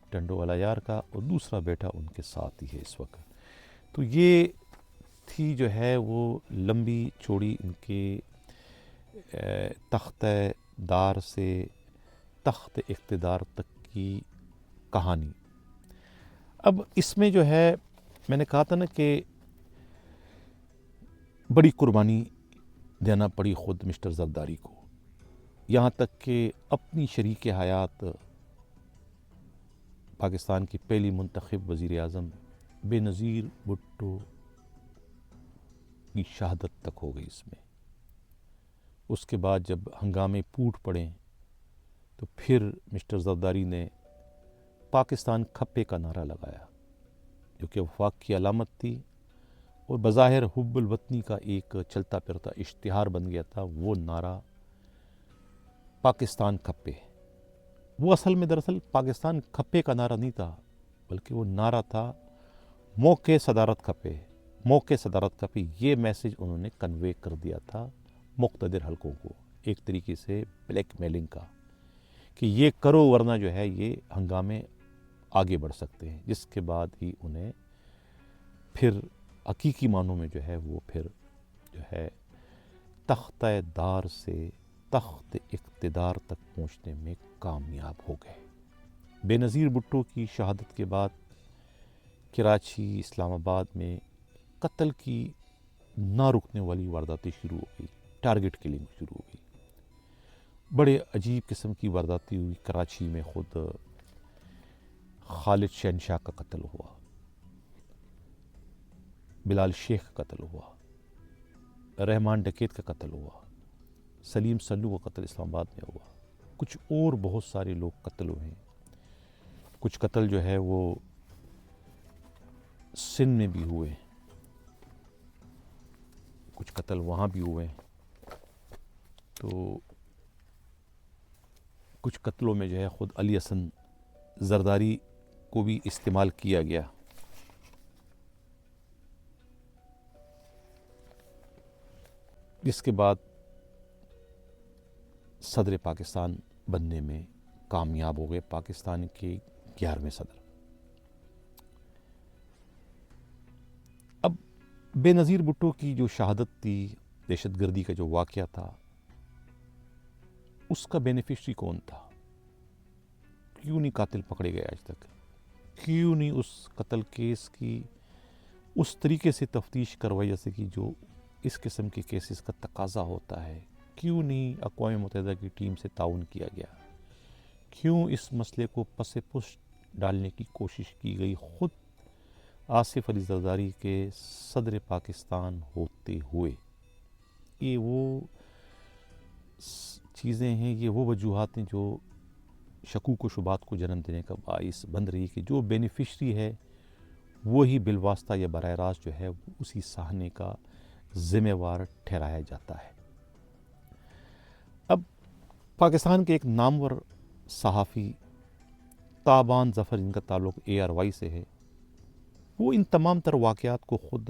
ٹنڈو والا یار کا، اور دوسرا بیٹا ان کے ساتھ ہی ہے اس وقت۔ تو یہ تھی جو ہے وہ لمبی چوڑی ان کے تختہ دار سے تخت اقتدار تک کی کہانی۔ اب اس میں جو ہے میں نے کہا تھا نا کہ بڑی قربانی دینا پڑی خود مسٹر زرداری کو، یہاں تک کہ اپنی شریک حیات پاکستان کی پہلی منتخب وزیر اعظم بے نظیر بھٹو کی شہادت تک ہو گئی اس میں۔ اس کے بعد جب ہنگامے پھوٹ پڑے تو پھر مسٹر زرداری نے پاکستان کھپے کا نعرہ لگایا، جو کہ وفاق کی علامت تھی اور بظاہر حب الوطنی کا ایک چلتا پھرتا اشتہار بن گیا تھا۔ وہ نعرہ پاکستان کھپے، وہ اصل میں دراصل پاکستان کھپے کا نعرہ نہیں تھا، بلکہ وہ نعرہ تھا موقع صدارت کھپے، موقع صدارت کھپے۔ یہ میسج انہوں نے کنوے کر دیا تھا مقتدر حلقوں کو، ایک طریقے سے بلیک میلنگ کا، کہ یہ کرو ورنہ جو ہے یہ ہنگامے آگے بڑھ سکتے ہیں، جس کے بعد ہی انہیں پھر حقیقی معنوں میں جو ہے وہ پھر جو ہے تختہ دار سے تخت اقتدار تک پہنچنے میں کامیاب ہو گئے۔ بے نظیر بھٹو کی شہادت کے بعد کراچی، اسلام آباد میں قتل کی نہ رکنے والی وارداتیں شروع ہو گئی، ٹارگٹ کلنگ شروع ہو گئی، بڑے عجیب قسم کی وارداتیں ہوئی۔ کراچی میں خود خالد شہنشاہ کا قتل ہوا، بلال شیخ کا قتل ہوا، رحمان ڈکیت کا قتل ہوا، سلیم سلو کا قتل اسلام آباد میں ہوا، کچھ اور بہت سارے لوگ قتل ہوئے ہیں، کچھ قتل جو ہے وہ سندھ میں بھی ہوئے، کچھ قتل وہاں بھی ہوئے، تو کچھ قتلوں میں جو ہے خود علی حسن زرداری کو بھی استعمال کیا گیا۔ جس کے بعد صدر پاکستان بننے میں کامیاب ہو گئے، پاکستان کے 11ویں صدر۔ اب بے نظیر بھٹو کی جو شہادت تھی، دہشت گردی کا جو واقعہ تھا، اس کا بینیفیشری کون تھا؟ کیوں نہیں قاتل پکڑے گئے آج تک؟ کیوں نہیں اس قتل کیس کی اس طریقے سے تفتیش کروائی جیسے کہ جو اس قسم کے کیسز کا تقاضا ہوتا ہے؟ کیوں نہیں اقوام متحدہ کی ٹیم سے تعاون کیا گیا؟ کیوں اس مسئلے کو پس پشت ڈالنے کی کوشش کی گئی خود آصف علی زرداری کے صدر پاکستان ہوتے ہوئے؟ یہ وہ چیزیں ہیں، یہ وہ وجوہات ہیں جو شکوک و شبہات کو جنم دینے کا باعث بن رہی ہے کہ جو بینیفیشری ہے وہی بالواسطہ یا براہ راست جو ہے اسی سہنے کا ذمہ وار ٹھہرایا جاتا ہے۔ اب پاکستان کے ایک نامور صحافی تابان ظفر، جن کا تعلق ARY سے ہے، وہ ان تمام تر واقعات کو خود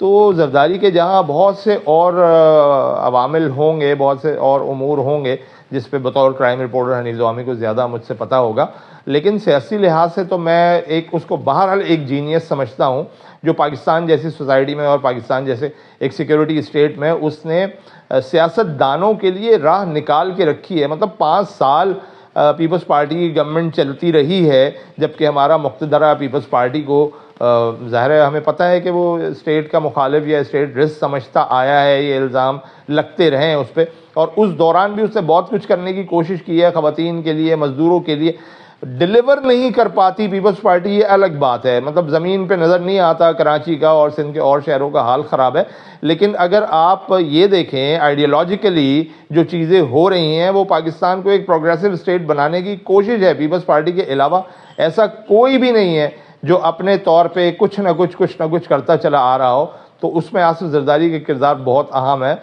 تو زرداری کے جہاں بہت سے اور عوامل ہوں گے، بہت سے اور امور ہوں گے جس پہ بطور کرائم رپورٹر حنیف دوامی کو زیادہ مجھ سے پتہ ہوگا، لیکن سیاسی لحاظ سے تو میں اس کو بہرحال ایک جینیس سمجھتا ہوں جو پاکستان جیسی سوسائٹی میں اور پاکستان جیسے ایک سیکیورٹی اسٹیٹ میں اس نے سیاست دانوں کے لیے راہ نکال کے رکھی ہے۔ مطلب 5 سال پیپلز پارٹی کی گورنمنٹ چلتی رہی ہے، جبکہ ہمارا مقتدرہ پیپلز پارٹی کو ظاہر ہے ہمیں پتہ ہے کہ وہ اسٹیٹ کا مخالف یا اسٹیٹ رسک سمجھتا آیا ہے، یہ الزام لگتے رہے ہیں اس پہ، اور اس دوران بھی اس نے بہت کچھ کرنے کی کوشش کی ہے خواتین کے لیے، مزدوروں کے لیے۔ ڈیلیور نہیں کر پاتی پیپلز پارٹی، یہ الگ بات ہے، مطلب زمین پہ نظر نہیں آتا کراچی کا اور سندھ کے اور شہروں کا حال خراب ہے، لیکن اگر آپ یہ دیکھیں آئیڈیالوجیکلی جو چیزیں ہو رہی ہیں وہ پاکستان کو ایک پروگریسو اسٹیٹ بنانے کی کوشش ہے۔ پیپلز پارٹی کے علاوہ ایسا کوئی بھی نہیں ہے جو اپنے طور پہ کچھ نہ کچھ کرتا چلا آ رہا ہو، تو اس میں آصف زرداری کا کردار بہت اہم ہے۔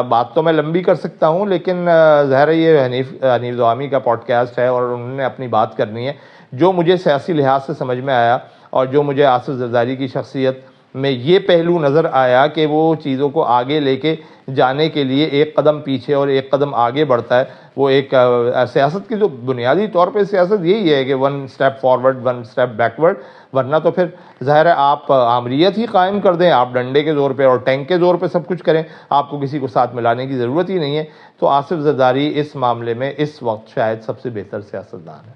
بات تو میں لمبی کر سکتا ہوں، لیکن ظاہر ہے یہ حنیف دوامی کا پوڈ کاسٹ ہے اور انہوں نے اپنی بات کرنی ہے۔ جو مجھے سیاسی لحاظ سے سمجھ میں آیا اور جو مجھے آصف زرداری کی شخصیت میں یہ پہلو نظر آیا کہ وہ چیزوں کو آگے لے کے جانے کے لیے ایک قدم پیچھے اور ایک قدم آگے بڑھتا ہے، وہ ایک سیاست کی جو بنیادی طور پہ سیاست یہی ہے کہ 1 اسٹیپ فارورڈ 1 اسٹیپ بیکورڈ، ورنہ تو پھر ظاہر ہے آپ آمریت ہی قائم کر دیں، آپ ڈنڈے کے زور پہ اور ٹینک کے زور پہ سب کچھ کریں، آپ کو کسی کو ساتھ ملانے کی ضرورت ہی نہیں ہے۔ تو آصف زرداری اس معاملے میں اس وقت شاید سب سے بہتر سیاستدان ہے۔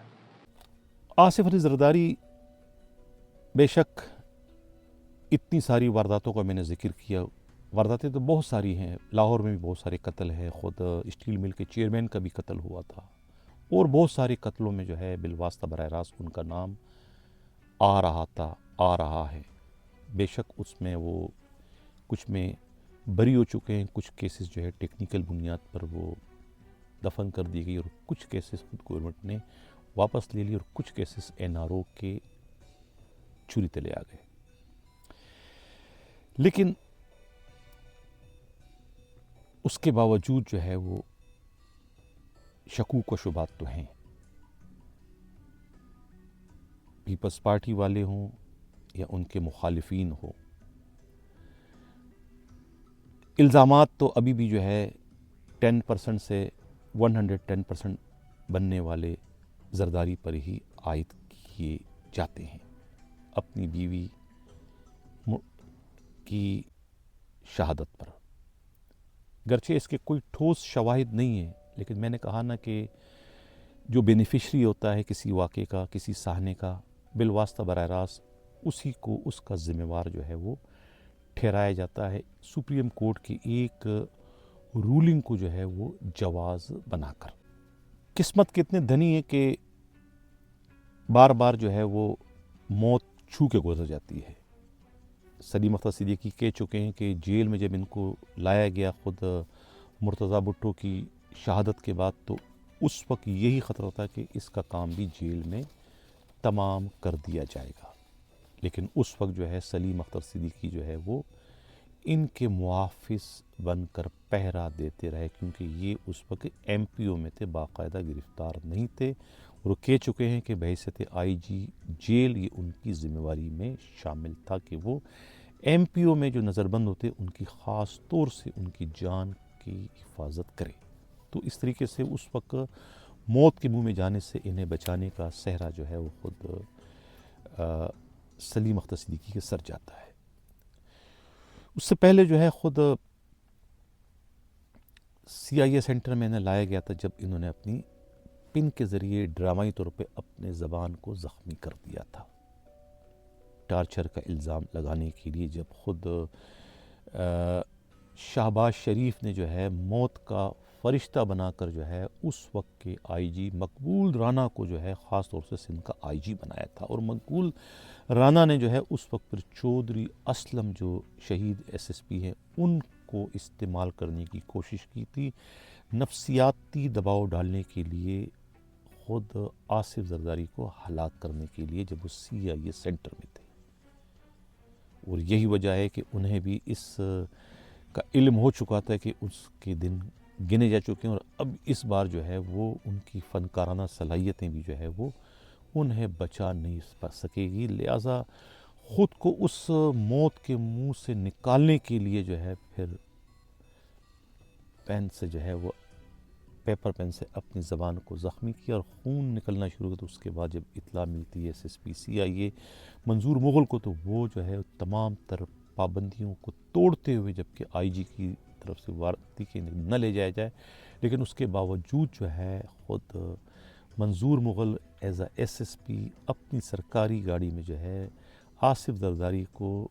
آصف علی زرداری بے شک اتنی ساری وارداتوں کا میں نے ذکر کیا، وارداتیں تو بہت ساری ہیں، لاہور میں بھی بہت سارے قتل ہیں، خود اسٹیل مل کے چیئرمین کا بھی قتل ہوا تھا، اور بہت سارے قتلوں میں جو ہے بالواسطہ براہ راست ان کا نام آ رہا ہے۔ بے شک اس میں وہ کچھ میں بری ہو چکے ہیں، کچھ کیسز جو ہے ٹیکنیکل بنیاد پر وہ دفن کر دی گئی، اور کچھ کیسز خود گورنمنٹ نے واپس لے لی، اور کچھ کیسز NRO کے چھری تلے آ گئے۔ لیکن اس کے باوجود جو ہے وہ شکوک و شبہات تو ہیں، پیپلز پارٹی والے ہوں یا ان کے مخالفین ہوں، الزامات تو ابھی بھی جو ہے 10% سے 110% بننے والے زرداری پر ہی عائد کیے جاتے ہیں، اپنی بیوی کی شہادت پر، گرچہ اس کے کوئی ٹھوس شواہد نہیں ہیں، لیکن میں نے کہا نا کہ جو بینیفیشری ہوتا ہے کسی واقعے کا، کسی سہنے کا، بالواسطہ براہ راست اسی کو اس کا ذمہ وار جو ہے وہ ٹھہرایا جاتا ہے، سپریم کورٹ کی ایک رولنگ کو جو ہے وہ جواز بنا کر۔ قسمت کتنے دھنی ہے کہ بار بار جو ہے وہ موت چھو کے گزر جاتی ہے۔ سلیم اختر صدیقی کہہ چکے ہیں کہ جیل میں جب ان کو لایا گیا خود مرتضیٰ بھٹو کی شہادت کے بعد، تو اس وقت یہی خطرہ تھا کہ اس کا کام بھی جیل میں تمام کر دیا جائے گا، لیکن اس وقت جو ہے سلیم اختر صدیقی جو ہے وہ ان کے محافظ بن کر پہرا دیتے رہے، کیونکہ یہ اس وقت MPO میں تھے، باقاعدہ گرفتار نہیں تھے، اور وہ کہہ چکے ہیں کہ بحیثیت IG جیل یہ ان کی ذمہ واری میں شامل تھا کہ وہ MPO میں جو نظر بند ہوتے ان کی خاص طور سے ان کی جان کی حفاظت کرے۔ تو اس طریقے سے اس وقت موت کے منہ میں جانے سے انہیں بچانے کا سہرا جو ہے وہ خود سلیم اختر صدیقی کے سر جاتا ہے۔ اس سے پہلے جو ہے خود CIA سینٹر میں انہیں لایا گیا تھا جب انہوں نے اپنی پن کے ذریعے ڈرامائی طور پہ اپنے زبان کو زخمی کر دیا تھا، ٹارچر کا الزام لگانے کے لیے، جب خود شہباز شریف نے جو ہے موت کا فرشتہ بنا کر جو ہے اس وقت کے IG مقبول رانا کو جو ہے خاص طور سے سندھ کا IG بنایا تھا، اور مقبول رانا نے جو ہے اس وقت پھر چودھری اسلم جو شہید SSP ہیں ان کو استعمال کرنے کی کوشش کی تھی نفسیاتی دباؤ ڈالنے کے لیے، خود آصف زرداری کو ہلاک کرنے کے لیے جب وہ CIA سینٹر میں تھے، اور یہی وجہ ہے کہ انہیں بھی اس کا علم ہو چکا تھا کہ اس کے دن گنے جا چکے ہیں، اور اب اس بار جو ہے وہ ان کی فنکارانہ صلاحیتیں بھی جو ہے وہ انہیں بچا نہیں سکے گی، لہٰذا خود کو اس موت کے منہ سے نکالنے کے لیے جو ہے پھر پین سے جو ہے وہ پیپر پین سے اپنی زبان کو زخمی کیا اور خون نکلنا شروع کیا. تو اس کے بعد جب اطلاع ملتی ہے SSPCIA منظور مغل کو, تو وہ جو ہے تمام تر پابندیوں کو توڑتے ہوئے, جبکہ IG کی طرف سے وارتی کہ نہ لے جایا جائے, لیکن اس کے باوجود جو ہے خود منظور مغل ایز اے SSP اپنی سرکاری گاڑی میں جو ہے آصف زرداری کو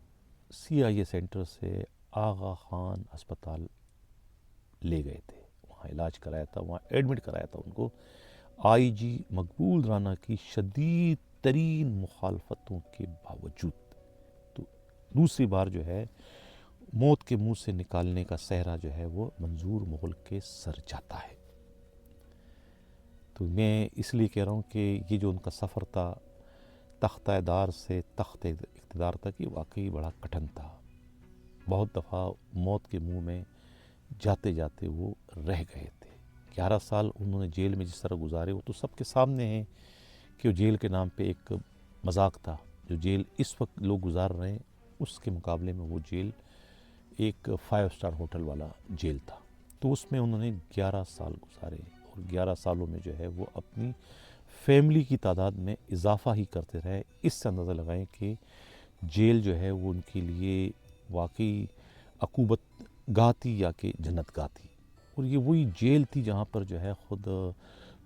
CIA سینٹر سے آغا خان ہسپتال لے گئے تھے. وہاں علاج کرایا تھا, وہاں ایڈمٹ کرایا تھا ان کو. IG مقبول رانا کی شدید ترین مخالفتوں کے باوجود. تو دوسری بار جو ہے موت کے منہ سے نکالنے کا صحرا جو ہے وہ منظور مغل کے سر جاتا ہے. تو میں اس لیے کہہ رہا ہوں کہ یہ جو ان کا سفر تھا تختہ دار سے تخت اقتدار تک, یہ واقعی بڑا کٹھن تھا. بہت دفعہ موت کے منہ میں جاتے جاتے وہ رہ گئے تھے. 11 سال انہوں نے جیل میں جس طرح گزارے وہ تو سب کے سامنے ہیں کہ وہ جیل کے نام پہ ایک مذاق تھا. جو جیل اس وقت لوگ گزار رہے ہیں اس کے مقابلے میں وہ جیل ایک 5 اسٹار ہوٹل والا جیل تھا. تو اس میں انہوں نے 11 سال گزارے اور 11 سالوں میں جو ہے وہ اپنی فیملی کی تعداد میں اضافہ ہی کرتے رہے. اس سے اندازہ لگائیں کہ جیل جو ہے وہ ان کے لیے واقعی عقوبت گاہ تھی یا کہ جنت گاہ تھی. اور یہ وہی جیل تھی جہاں پر جو ہے خود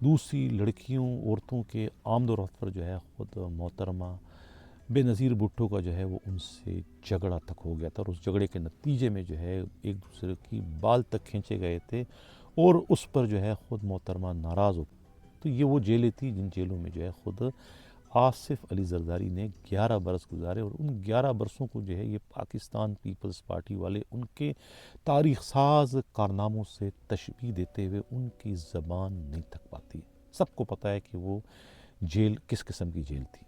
دوسری لڑکیوں عورتوں کے آمد و رفت پر جو ہے خود محترمہ بے نظیر بھٹو کا جو ہے وہ ان سے جھگڑا تک ہو گیا تھا. اور اس جھگڑے کے نتیجے میں جو ہے ایک دوسرے کی بال تک کھینچے گئے تھے اور اس پر جو ہے خود محترمہ ناراض ہو. تو یہ وہ جیلیں تھیں جن جیلوں میں جو ہے خود آصف علی زرداری نے 11 برس گزارے. اور ان 11 برسوں کو جو ہے یہ پاکستان پیپلز پارٹی والے ان کے تاریخ ساز کارناموں سے تشبیہ دیتے ہوئے ان کی زبان نہیں تھک پاتی. سب کو پتہ ہے کہ وہ جیل کس قسم کی جیل تھی.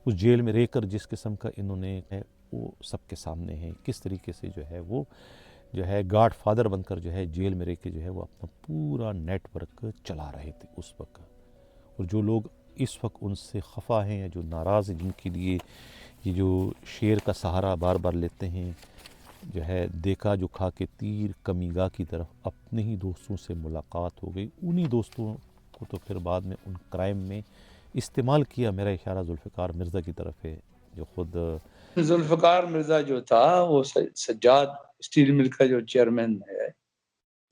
اس جیل میں رہ کر جس قسم کا انہوں نے ہے وہ سب کے سامنے ہے. کس طریقے سے جو ہے وہ جو ہے گاڈ فادر بن کر جو ہے جیل میں رہ کے جو ہے وہ اپنا پورا نیٹ ورک چلا رہے تھے اس وقت. اور جو لوگ اس وقت ان سے خفا ہیں یا جو ناراض ہیں, جن کے لیے یہ جو شیر کا سہارا بار بار لیتے ہیں, جو ہے دیکھا جو کھا کے تیر کمی گاہ کی طرف اپنے ہی دوستوں سے ملاقات ہو گئی. انہی دوستوں کو تو پھر بعد میں ان کرائم میں استعمال کیا. میرا اشارہ ذوالفقار مرزا کی طرف ہے جو خود ذوالفقار مرزا جو تھا وہ سجاد اسٹیل مل کا جو چیئرمین ہے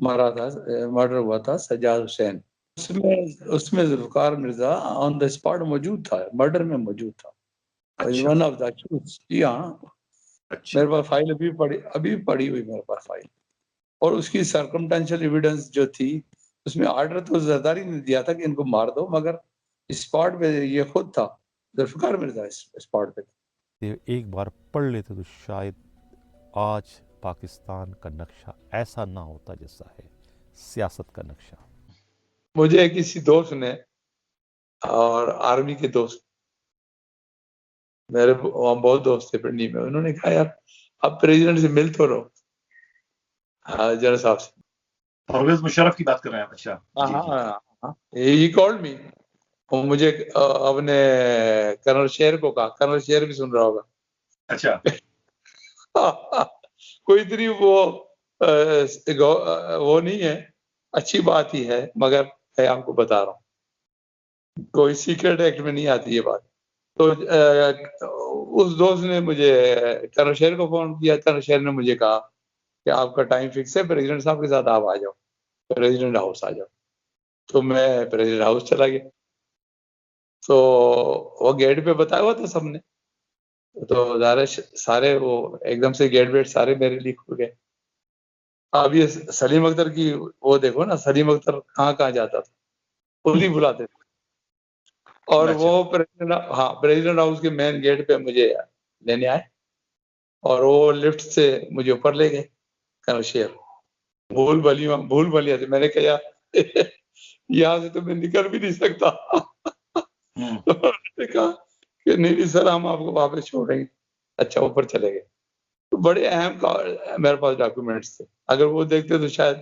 مارا تھا, مرڈر ہوا تھا سجاد حسین. اس میں Zulfiqar Mirza on the spot موجود تھا, مرڈر میں موجود تھا. One of the accused. جی ہاں, میرے پاس فائل ابھی پڑی ہوئی میرے پاس فائل. اور اس کی سرکمٹینشل ایویڈنس جو تھی اس میں آرڈر تو زرداری نے دیا تھا کہ ان کو مار دو, مگر اسپاٹ پہ یہ خود تھا ذوالفقار مرزا اسپاٹ پہ. ایک بار پڑھ لیتے تو شاید آج پاکستان کا نقشہ ایسا نہ ہوتا جیسا ہے, سیاست کا نقشہ. مجھے کسی دوست نے, اور آرمی کے دوست, میرے وہاں بہت دوست تھے پنڈی میں, انہوں نے کہا یار اب پریزیڈنٹ سے مل تو رہو, جنرل صاحب سے. پرویز مشرف کی بات کر رہے ہیں. اچھا, ہاں, ہی کالڈ می. مجھے اپنے کرنل شیر کو کہا, کرنل شیر بھی سن رہا ہوگا. اچھا, کوئی اتنی وہ نہیں ہے, اچھی بات ہی ہے, مگر میں آپ کو بتا رہا ہوں کوئی سیکرٹ ایکٹ میں نہیں آتی یہ بات. تو اس دوست نے مجھے کرنل شیر کو فون کیا. کرنل شیر نے مجھے کہا کہ آپ کا ٹائم فکس ہے, پریزیڈنٹ صاحب کے ساتھ آپ آ جاؤ, پریزیڈنٹ ہاؤس آ جاؤ. تو میں پریزیڈنٹ ہاؤس چلا گیا. تو وہ گیٹ پہ بتایا ہوا تھا سب نے, تو سارے وہ ایک دم سے گیٹ ویٹ سارے میرے لیے کھل گئے. اب یہ سلیم اختر کی وہ دیکھو نا, سلیم اختر کہاں جاتا تھا, خود ہی بلاتے تھے. اور وہ پریزیڈنٹ ہاؤس کے مین گیٹ پہ مجھے لینے آئے اور وہ لفٹ سے مجھے اوپر لے گئے. کرنل شیر بھول بھلیا تھے. میں نے کہا یہاں سے تو میں نکل بھی نہیں سکتا. کہا کہ نہیں سر ہم آپ کو واپس چھوڑیں گے. اچھا, اوپر چلے گئے. تو بڑے اہم میرے پاس ڈاکیومنٹس تھے, اگر وہ دیکھتے تو شاید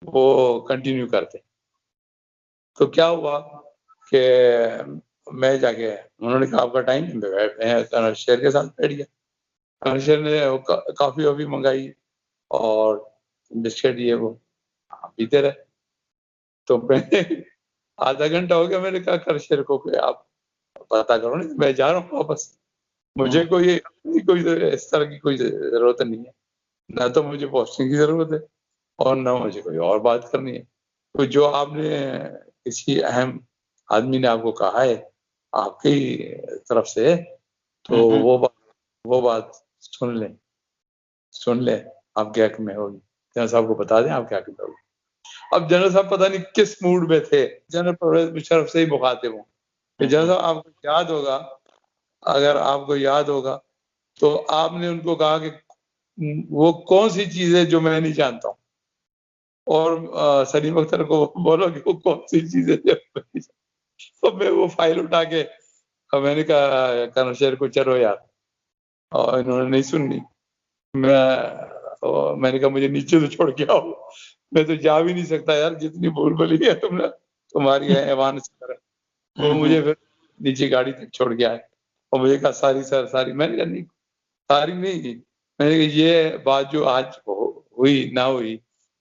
وہ کنٹینیو کرتے. تو کیا ہوا کہ میں جا کے انہوں نے کہا آپ کا ٹائم نہیں، میں کنر شیر کے ساتھ بیٹھ گیا. کنر شیر نے کافی وافی منگائی اور بسکٹ یہ وہ پیتے رہے. تو میں آدھا گھنٹہ ہو گیا، میں نے کہا کنر شیر کو کہ آپ پتا کرو نا، میں جا رہا ہوں واپس. مجھے کوئی اس طرح کی کوئی ضرورت نہیں ہے، نہ تو مجھے پہنچنے کی ضرورت ہے اور نہ مجھے کوئی اور بات کرنی ہے. تو جو آپ نے کسی اہم آدمی نے آپ کو کہا ہے آپ کی طرف سے، تو وہ بات سن لیں آپ کے حق میں ہوگی. جنرل صاحب کو بتا دیں آپ کے حق میں ہوگی. اب جنرل صاحب پتہ نہیں کس موڈ میں تھے، جنرل پرویز مشرف سے ہی مخاطب ہوں کہ جنرل صاحب آپ کو یاد ہوگا، اگر آپ کو یاد ہوگا تو آپ نے ان کو کہا کہ وہ کون سی چیز ہے جو میں نہیں جانتا ہوں، اور سلیم اختر کو بولو کہ وہ کون سی چیز ہے جو میں نہیں جانتا. تو میں وہ فائل اٹھا کے میں نے کہا کنر شیر کو چلو یار، اور انہوں نے نہیں سننی. میں نے کہا مجھے نیچے تو چھوڑ کے آؤ، میں تو جا بھی نہیں سکتا یار، جتنی بھول بھلی ہے تم نے، تمہاری ہے ایوان سے طرح. وہ مجھے پھر نیچے گاڑی تک چھوڑ گیا ہے اور مجھے کہا ساری. میں نے کہا نہیں، ساری نہیں کی. میں نے کہا یہ بات جو آج ہوئی نہ ہوئی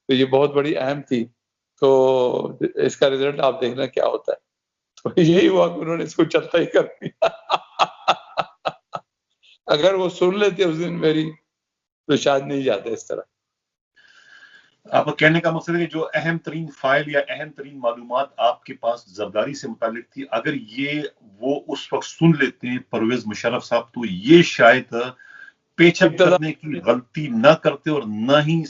تو یہ بہت بڑی اہم تھی، تو اس کا رزلٹ آپ دیکھنا کیا ہوتا ہے. تو یہی ہوا کہ انہوں نے اس کو چلتا ہی کر دیا. اگر وہ سن لیتے اس دن میری تو شاید نہیں جاتے اس طرح. آپ کا کہنے کا مقصد ہے کہ جو اہم ترین فائل یا اہم ترین معلومات آپ کے پاس زرداری سے متعلق تھی، اگر یہ وہ اس وقت سن لیتے ہیں پرویز مشرف صاحب، تو یہ شاید پیچھک کرنے کی غلطی نہ کرتے اور نہ ہی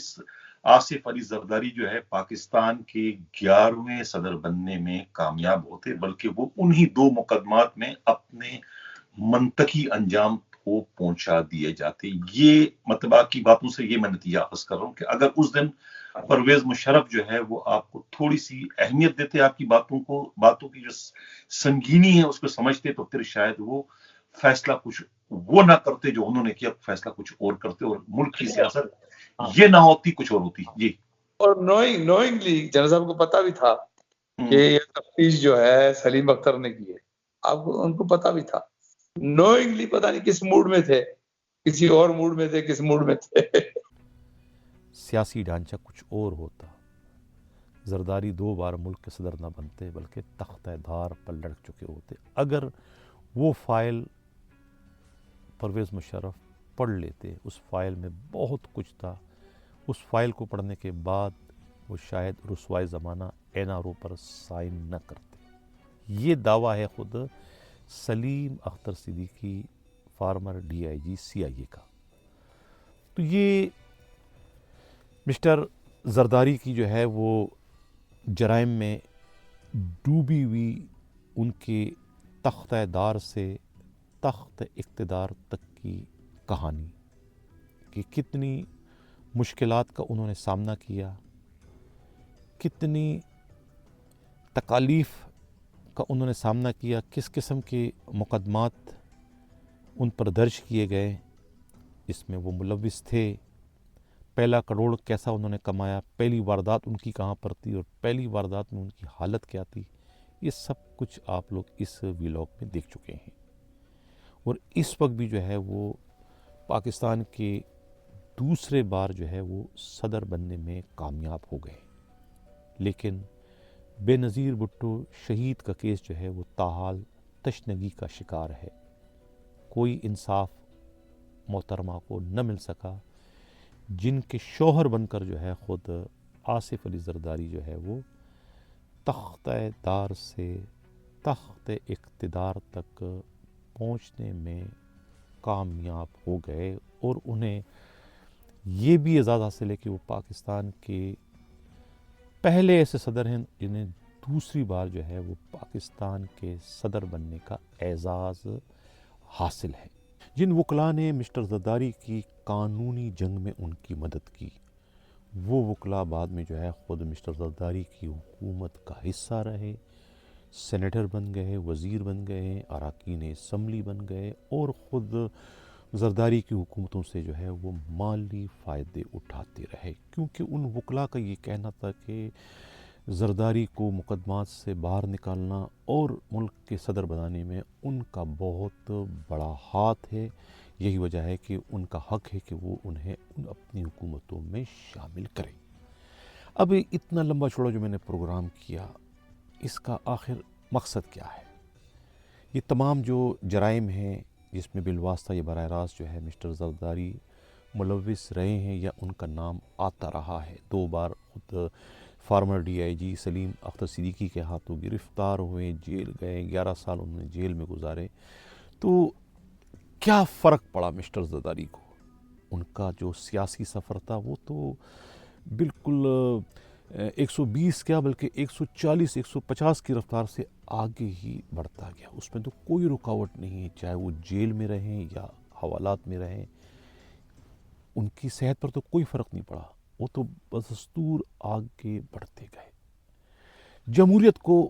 آصف علی زرداری جو ہے پاکستان کے 11ویں صدر بننے میں کامیاب ہوتے، بلکہ وہ انہی 2 مقدمات میں اپنے منطقی انجام کو پہنچا دیے جاتے. یہ مطلب آپ کی باتوں سے یہ میں نتیجہ اخذ کر رہا ہوں کہ اگر اس دن پرویز مشرف جو ہے وہ آپ کو تھوڑی سی اہمیت دیتے، آپ کی باتوں کی جو سنگینی ہے اس کو سمجھتے، تو پھر شاید وہ فیصلہ کچھ وہ نہ کرتے جو انہوں نے کیا، فیصلہ کچھ اور کرتے اور ملک کی سیاست یہ نہ ہوتی، کچھ اور ہوتی. جی. اور نوئنگلی جنرل صاحب کو پتا بھی تھا کہ یہ تفتیش جو ہے سلیم اختر نے کی ہے، آپ کو ان کو پتا بھی تھا. نوئنگلی پتا نہیں کس موڈ میں تھے، کسی اور موڈ میں تھے، کس موڈ میں تھے. سیاسی ڈھانچہ کچھ اور ہوتا، زرداری 2 بار ملک کے صدر نہ بنتے بلکہ تختہ دار پر لڑک چکے ہوتے. اگر وہ فائل پرویز مشرف پڑھ لیتے، اس فائل میں بہت کچھ تھا. اس فائل کو پڑھنے کے بعد وہ شاید رسوائی زمانہ NRO پر سائن نہ کرتے. یہ دعویٰ ہے خود Saleem Akhtar Siddiqui, former DIG CIA کا. تو یہ مسٹر زرداری کی جو ہے وہ جرائم میں ڈوبی ہوئی ان کے تختہ دار سے تخت اقتدار تک کی کہانی، کہ کتنی مشکلات کا انہوں نے سامنا کیا، کتنی تکالیف کا انہوں نے سامنا کیا، کس قسم کے مقدمات ان پر درج کیے گئے، اس میں وہ ملوث تھے. پہلا کروڑ کیسا انہوں نے کمایا، پہلی واردات ان کی کہاں پر تھی اور پہلی واردات میں ان کی حالت کیا تھی، یہ سب کچھ آپ لوگ اس ویلاگ میں دیکھ چکے ہیں. اور اس وقت بھی جو ہے وہ پاکستان کے دوسرے بار جو ہے وہ صدر بننے میں کامیاب ہو گئے. لیکن بے نظیر بھٹو شہید کا کیس جو ہے وہ تاحال تشنگی کا شکار ہے. کوئی انصاف محترمہ کو نہ مل سکا، جن کے شوہر بن کر جو ہے خود آصف علی زرداری جو ہے وہ تختہ دار سے تخت اقتدار تک پہنچنے میں کامیاب ہو گئے. اور انہیں یہ بھی اعزاز حاصل ہے کہ وہ پاکستان کے پہلے ایسے صدر ہیں جنہیں دوسری بار جو ہے وہ پاکستان کے صدر بننے کا اعزاز حاصل ہے. جن وکلاء نے مسٹر زرداری کی قانونی جنگ میں ان کی مدد کی، وہ وکلاء بعد میں جو ہے خود مسٹر زرداری کی حکومت کا حصہ رہے، سینیٹر بن گئے، وزیر بن گئے، اراکین اسمبلی بن گئے، اور خود زرداری کی حکومتوں سے جو ہے وہ مالی فائدے اٹھاتے رہے. کیونکہ ان وکلاء کا یہ کہنا تھا کہ زرداری کو مقدمات سے باہر نکالنا اور ملک کے صدر بنانے میں ان کا بہت بڑا ہاتھ ہے. یہی وجہ ہے کہ ان کا حق ہے کہ وہ انہیں اپنی حکومتوں میں شامل کریں. اب اتنا لمبا چوڑا جو میں نے پروگرام کیا، اس کا آخر مقصد کیا ہے؟ یہ تمام جو جرائم ہیں جس میں بالواسطہ یہ براہ راست جو ہے مسٹر زرداری ملوث رہے ہیں یا ان کا نام آتا رہا ہے. 2 بار خود فارمر DIG سلیم اختر صدیقی کے ہاتھوں گرفتار ہوئے، جیل گئے، 11 سال انہوں نے جیل میں گزارے. تو کیا فرق پڑا مسٹر زرداری کو؟ ان کا جو سیاسی سفر تھا وہ تو بالکل 120 کیا بلکہ 140 150 کی رفتار سے آگے ہی بڑھتا گیا. اس میں تو کوئی رکاوٹ نہیں ہے، چاہے وہ جیل میں رہیں یا حوالات میں رہیں. ان کی صحت پر تو کوئی فرق نہیں پڑا، وہ تو بدستور آگے بڑھتے گئے. جمہوریت کو،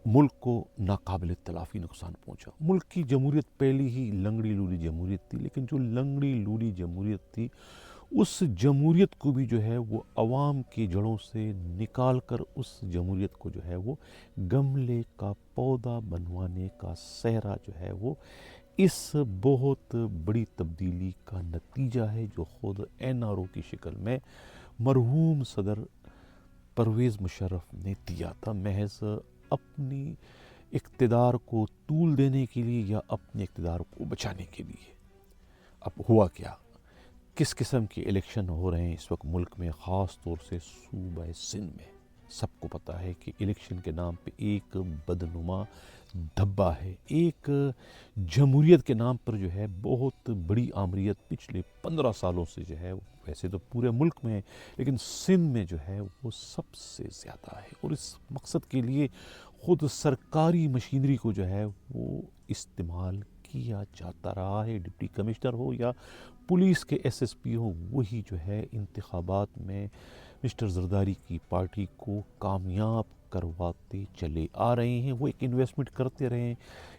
ملک کو ناقابل تلافی نقصان پہنچا. ملک کی جمہوریت پہلی ہی لنگڑی لوڑی جمہوریت تھی، لیکن جو لنگڑی لوڑی جمہوریت تھی اس جمہوریت کو بھی جو ہے وہ عوام کی جڑوں سے نکال کر اس جمہوریت کو جو ہے وہ گملے کا پودا بنوانے کا صحرا جو ہے وہ اس بہت بڑی تبدیلی کا نتیجہ ہے جو خود NRO کی شکل میں مرحوم صدر پرویز مشرف نے دیا تھا، محض اپنی اقتدار کو طول دینے کے لیے یا اپنے اقتدار کو بچانے کے لیے. اب ہوا کیا؟ کس قسم کے الیکشن ہو رہے ہیں اس وقت ملک میں، خاص طور سے صوبہ سندھ میں. سب کو پتہ ہے کہ الیکشن کے نام پہ ایک بدنما دھبا ہے. ایک جمہوریت کے نام پر جو ہے بہت بڑی آمریت پچھلے 15 سالوں سے جو ہے، ویسے تو پورے ملک میں ہے لیکن سندھ میں جو ہے وہ سب سے زیادہ ہے. اور اس مقصد کے لیے خود سرکاری مشینری کو جو ہے وہ استعمال کیا جاتا رہا ہے. ڈپٹی کمشنر ہو یا پولیس کے SSP ہو، وہی جو ہے انتخابات میں مسٹر زرداری کی پارٹی کو کامیاب کرواتے چلے آ رہے ہیں. وہ ایک انویسٹمنٹ کرتے رہے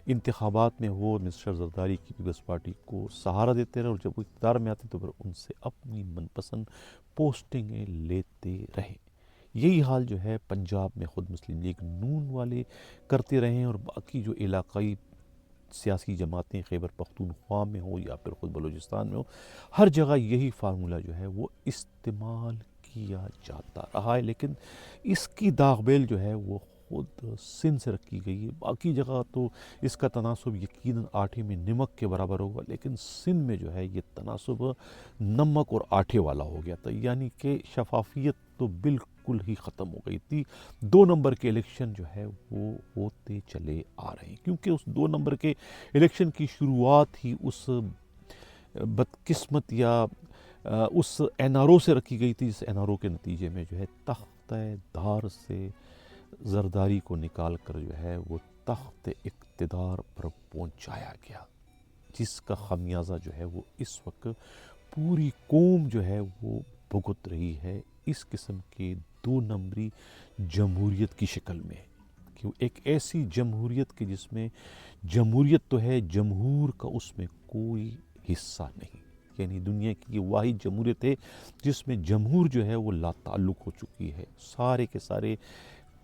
انتخابات میں، وہ مسٹر زرداری کی پیپلز پارٹی کو سہارا دیتے رہے اور جب وہ اقتدار میں آتے تو پھر ان سے اپنی من پسند پوسٹنگیں لیتے رہے. یہی حال جو ہے پنجاب میں خود مسلم لیگ نون والے کرتے رہے ہیں اور باقی جو علاقائی سیاسی جماعتیں خیبر پختونخوا میں ہو یا پھر خود بلوچستان میں ہو، ہر جگہ یہی فارمولہ جو ہے وہ استعمال کیا جاتا رہا ہے. لیکن اس کی داغ بیل جو ہے وہ خود سندھ سے رکھی گئی ہے. باقی جگہ تو اس کا تناسب یقیناً آٹے میں نمک کے برابر ہوگا، لیکن سندھ میں جو ہے یہ تناسب نمک اور آٹے والا ہو گیا تھا. یعنی کہ شفافیت تو بالکل ہی ختم ہو گئی تھی. 2 نمبر کے الیکشن جو ہے وہ ہوتے چلے آ رہے ہیں، کیونکہ اس 2 نمبر کے الیکشن کی شروعات ہی اس بدقسمت یا اس NRO سے رکھی گئی تھی، جس NRO کے نتیجے میں جو ہے تختہ دار سے زرداری کو نکال کر جو ہے وہ تخت اقتدار پر پہنچایا گیا، جس کا خمیازہ جو ہے وہ اس وقت پوری قوم جو ہے وہ بھگت رہی ہے اس قسم کے 2 نمبری جمہوریت کی شکل میں. کہ ایک ایسی جمہوریت کہ جس میں جمہوریت تو ہے، جمہور کا اس میں کوئی حصہ نہیں. یعنی دنیا کی یہ واحد جمہوریت ہے جس میں جمہور جو ہے وہ لا تعلق ہو چکی ہے. سارے کے سارے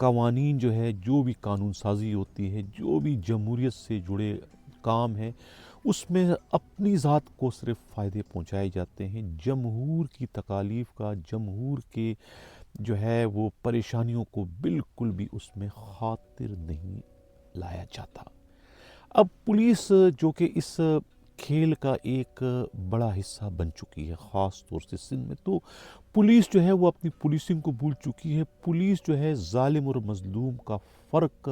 قوانین جو ہے، جو بھی قانون سازی ہوتی ہے، جو بھی جمہوریت سے جڑے کام ہیں، اس میں اپنی ذات کو صرف فائدے پہنچائے جاتے ہیں. جمہور کی تکالیف کا، جمہور کے جو ہے وہ پریشانیوں کو بالکل بھی اس میں خاطر نہیں لایا جاتا. اب پولیس جو کہ اس کھیل کا ایک بڑا حصہ بن چکی ہے، خاص طور سے سندھ میں، تو پولیس جو ہے وہ اپنی پولیسنگ کو بھول چکی ہے. پولیس جو ہے ظالم اور مظلوم کا فرق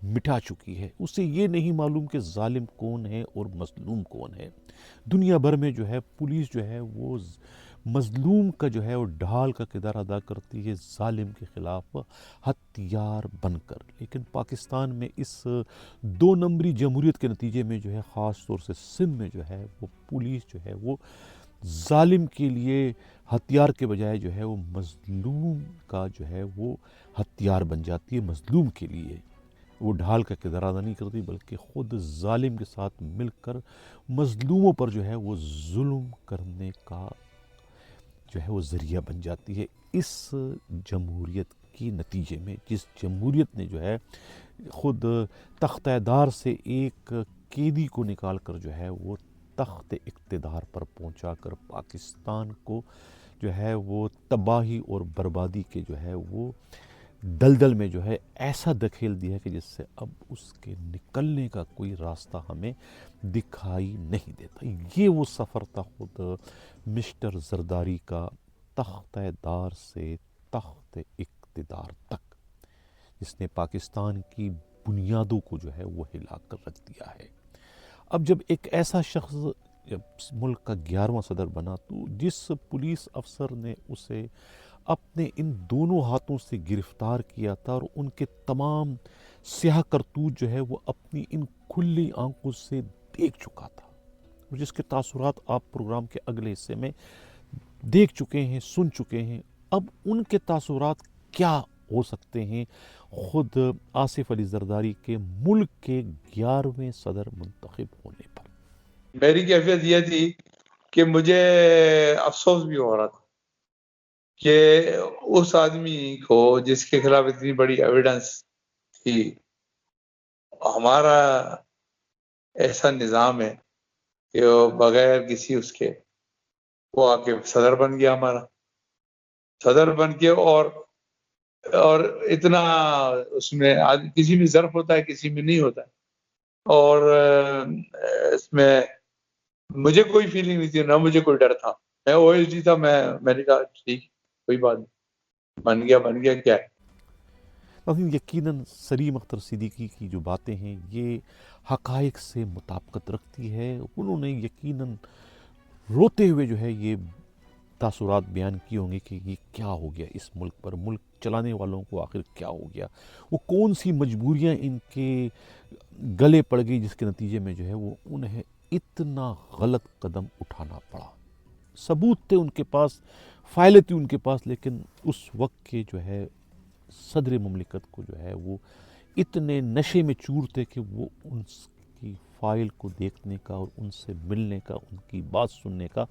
مٹا چکی ہے. اسے یہ نہیں معلوم کہ ظالم کون ہے اور مظلوم کون ہے. دنیا بھر میں جو ہے پولیس جو ہے وہ مظلوم کا جو ہے وہ ڈھال کا کردار ادا کرتی ہے، ظالم کے خلاف ہتھیار بن کر. لیکن پاکستان میں اس 2 نمبری جمہوریت کے نتیجے میں جو ہے خاص طور سے سندھ میں جو ہے وہ پولیس جو ہے وہ ظالم کے لیے ہتھیار کے بجائے جو ہے وہ مظلوم کا جو ہے وہ ہتھیار بن جاتی ہے. مظلوم کے لیے وہ ڈھال کا کردار ادا نہیں کرتی بلکہ خود ظالم کے ساتھ مل کر مظلوموں پر جو ہے وہ ظلم کرنے کا جو ہے وہ ذریعہ بن جاتی ہے. اس جمہوریت کے نتیجے میں جس جمہوریت نے جو ہے خود تختہ دار سے ایک قیدی کو نکال کر جو ہے وہ تخت اقتدار پر پہنچا کر پاکستان کو جو ہے وہ تباہی اور بربادی کے جو ہے وہ دلدل میں جو ہے ایسا دھکیل دیا کہ جس سے اب اس کے نکلنے کا کوئی راستہ ہمیں دکھائی نہیں دیتا. یہ وہ سفر تھا خود مسٹر زرداری کا تختہ دار سے تخت اقتدار تک، جس نے پاکستان کی بنیادوں کو جو ہے وہ ہلا کر رکھ دیا ہے. اب جب ایک ایسا شخص جب ملک کا 11واں صدر بنا تو جس پولیس افسر نے اسے اپنے ان دونوں ہاتھوں سے گرفتار کیا تھا اور ان کے تمام سیاہ کرتوت جو ہے وہ اپنی ان کھلی آنکھوں سے دیکھ چکا تھا، جس کے تاثرات آپ پروگرام کے اگلے حصے میں دیکھ چکے ہیں، سن چکے ہیں. اب ان کے تاثرات کیا ہو سکتے ہیں خود آصف علی زرداری کے ملک کے 11ویں صدر منتخب ہونے پر؟ میری کیفیت یہ تھی کہ مجھے افسوس بھی ہو رہا تھا کہ اس آدمی کو جس کے خلاف اتنی بڑی ایویڈنس تھی، ہمارا ایسا نظام ہے کہ وہ بغیر کسی اس کے وہ آ کے صدر بن گیا، ہمارا صدر بن کے، اور اتنا اس میں کسی میں ظرف ہوتا ہے کسی میں نہیں ہوتا ہے. اور اس میں مجھے کوئی فیلنگ نہیں تھی، نہ مجھے کوئی ڈر تھا. میں او ایس ڈی تھا، میں نے کہا ٹھیک کوئی بات نہیں، بن گیا کیا ہے. لیکن یقیناً سلیم اختر صدیقی کی جو باتیں ہیں یہ حقائق سے مطابقت رکھتی ہے. انہوں نے یقیناً روتے ہوئے جو ہے یہ تاثرات بیان کیے ہوں گے کہ یہ کیا ہو گیا اس ملک پر، ملک چلانے والوں کو آخر کیا ہو گیا، وہ کون سی مجبوریاں ان کے گلے پڑ گئی جس کے نتیجے میں جو ہے وہ انہیں اتنا غلط قدم اٹھانا پڑا. ثبوت تھے ان کے پاس، فائلیں تھی ان کے پاس، لیکن اس وقت کے جو ہے صدر مملکت کو جو ہے وہ اتنے نشے میں چور تھے کہ وہ ان کی فائل کو دیکھنے کا اور ان سے ملنے کا، ان کی بات سننے کا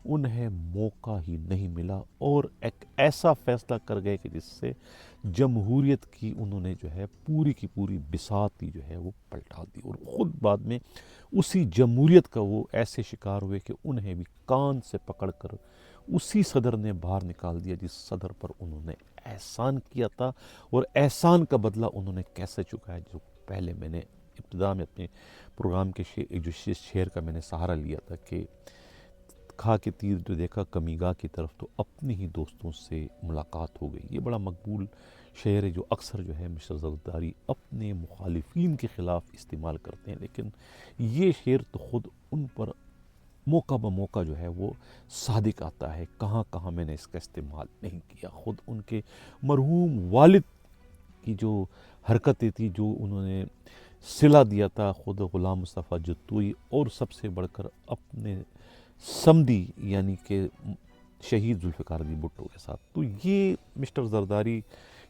انہیں موقع ہی نہیں ملا، اور ایک ایسا فیصلہ کر گئے کہ جس سے جمہوریت کی انہوں نے جو ہے پوری کی پوری بساط ہی جو ہے وہ پلٹا دی. اور خود بعد میں اسی جمہوریت کا وہ ایسے شکار ہوئے کہ انہیں بھی کان سے پکڑ کر اسی صدر نے باہر نکال دیا جس صدر پر انہوں نے احسان کیا تھا، اور احسان کا بدلہ انہوں نے کیسے چکایا. جو پہلے میں نے ابتدا میں اپنے پروگرام کے جو شعر کا میں نے سہارا لیا تھا کہ کھا کے تیر جو دیکھا کمی گاہ کی طرف تو اپنے ہی دوستوں سے ملاقات ہو گئی. یہ بڑا مقبول شعر ہے جو اکثر جو ہے مسٹر زرداری اپنے مخالفین کے خلاف استعمال کرتے ہیں، لیکن یہ شعر تو خود ان پر موقع بموقع جو ہے وہ صادق آتا ہے. کہاں کہاں میں نے اس کا استعمال نہیں کیا. خود ان کے مرحوم والد کی جو حرکتیں تھیں، جو انہوں نے صلہ دیا تھا خود غلام مصطفیٰ جتوئی اور سب سے بڑھ کر اپنے سمدی یعنی کہ شہید ذوالفقار علی بھٹو کے ساتھ، تو یہ مسٹر زرداری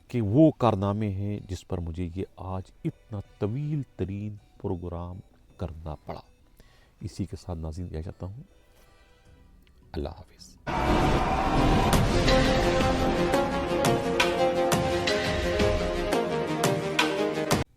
کے وہ کارنامے ہیں جس پر مجھے یہ آج اتنا طویل ترین پروگرام کرنا پڑا. اسی کے ساتھ ناظرین کہہ جاتا ہوں اللہ حافظ.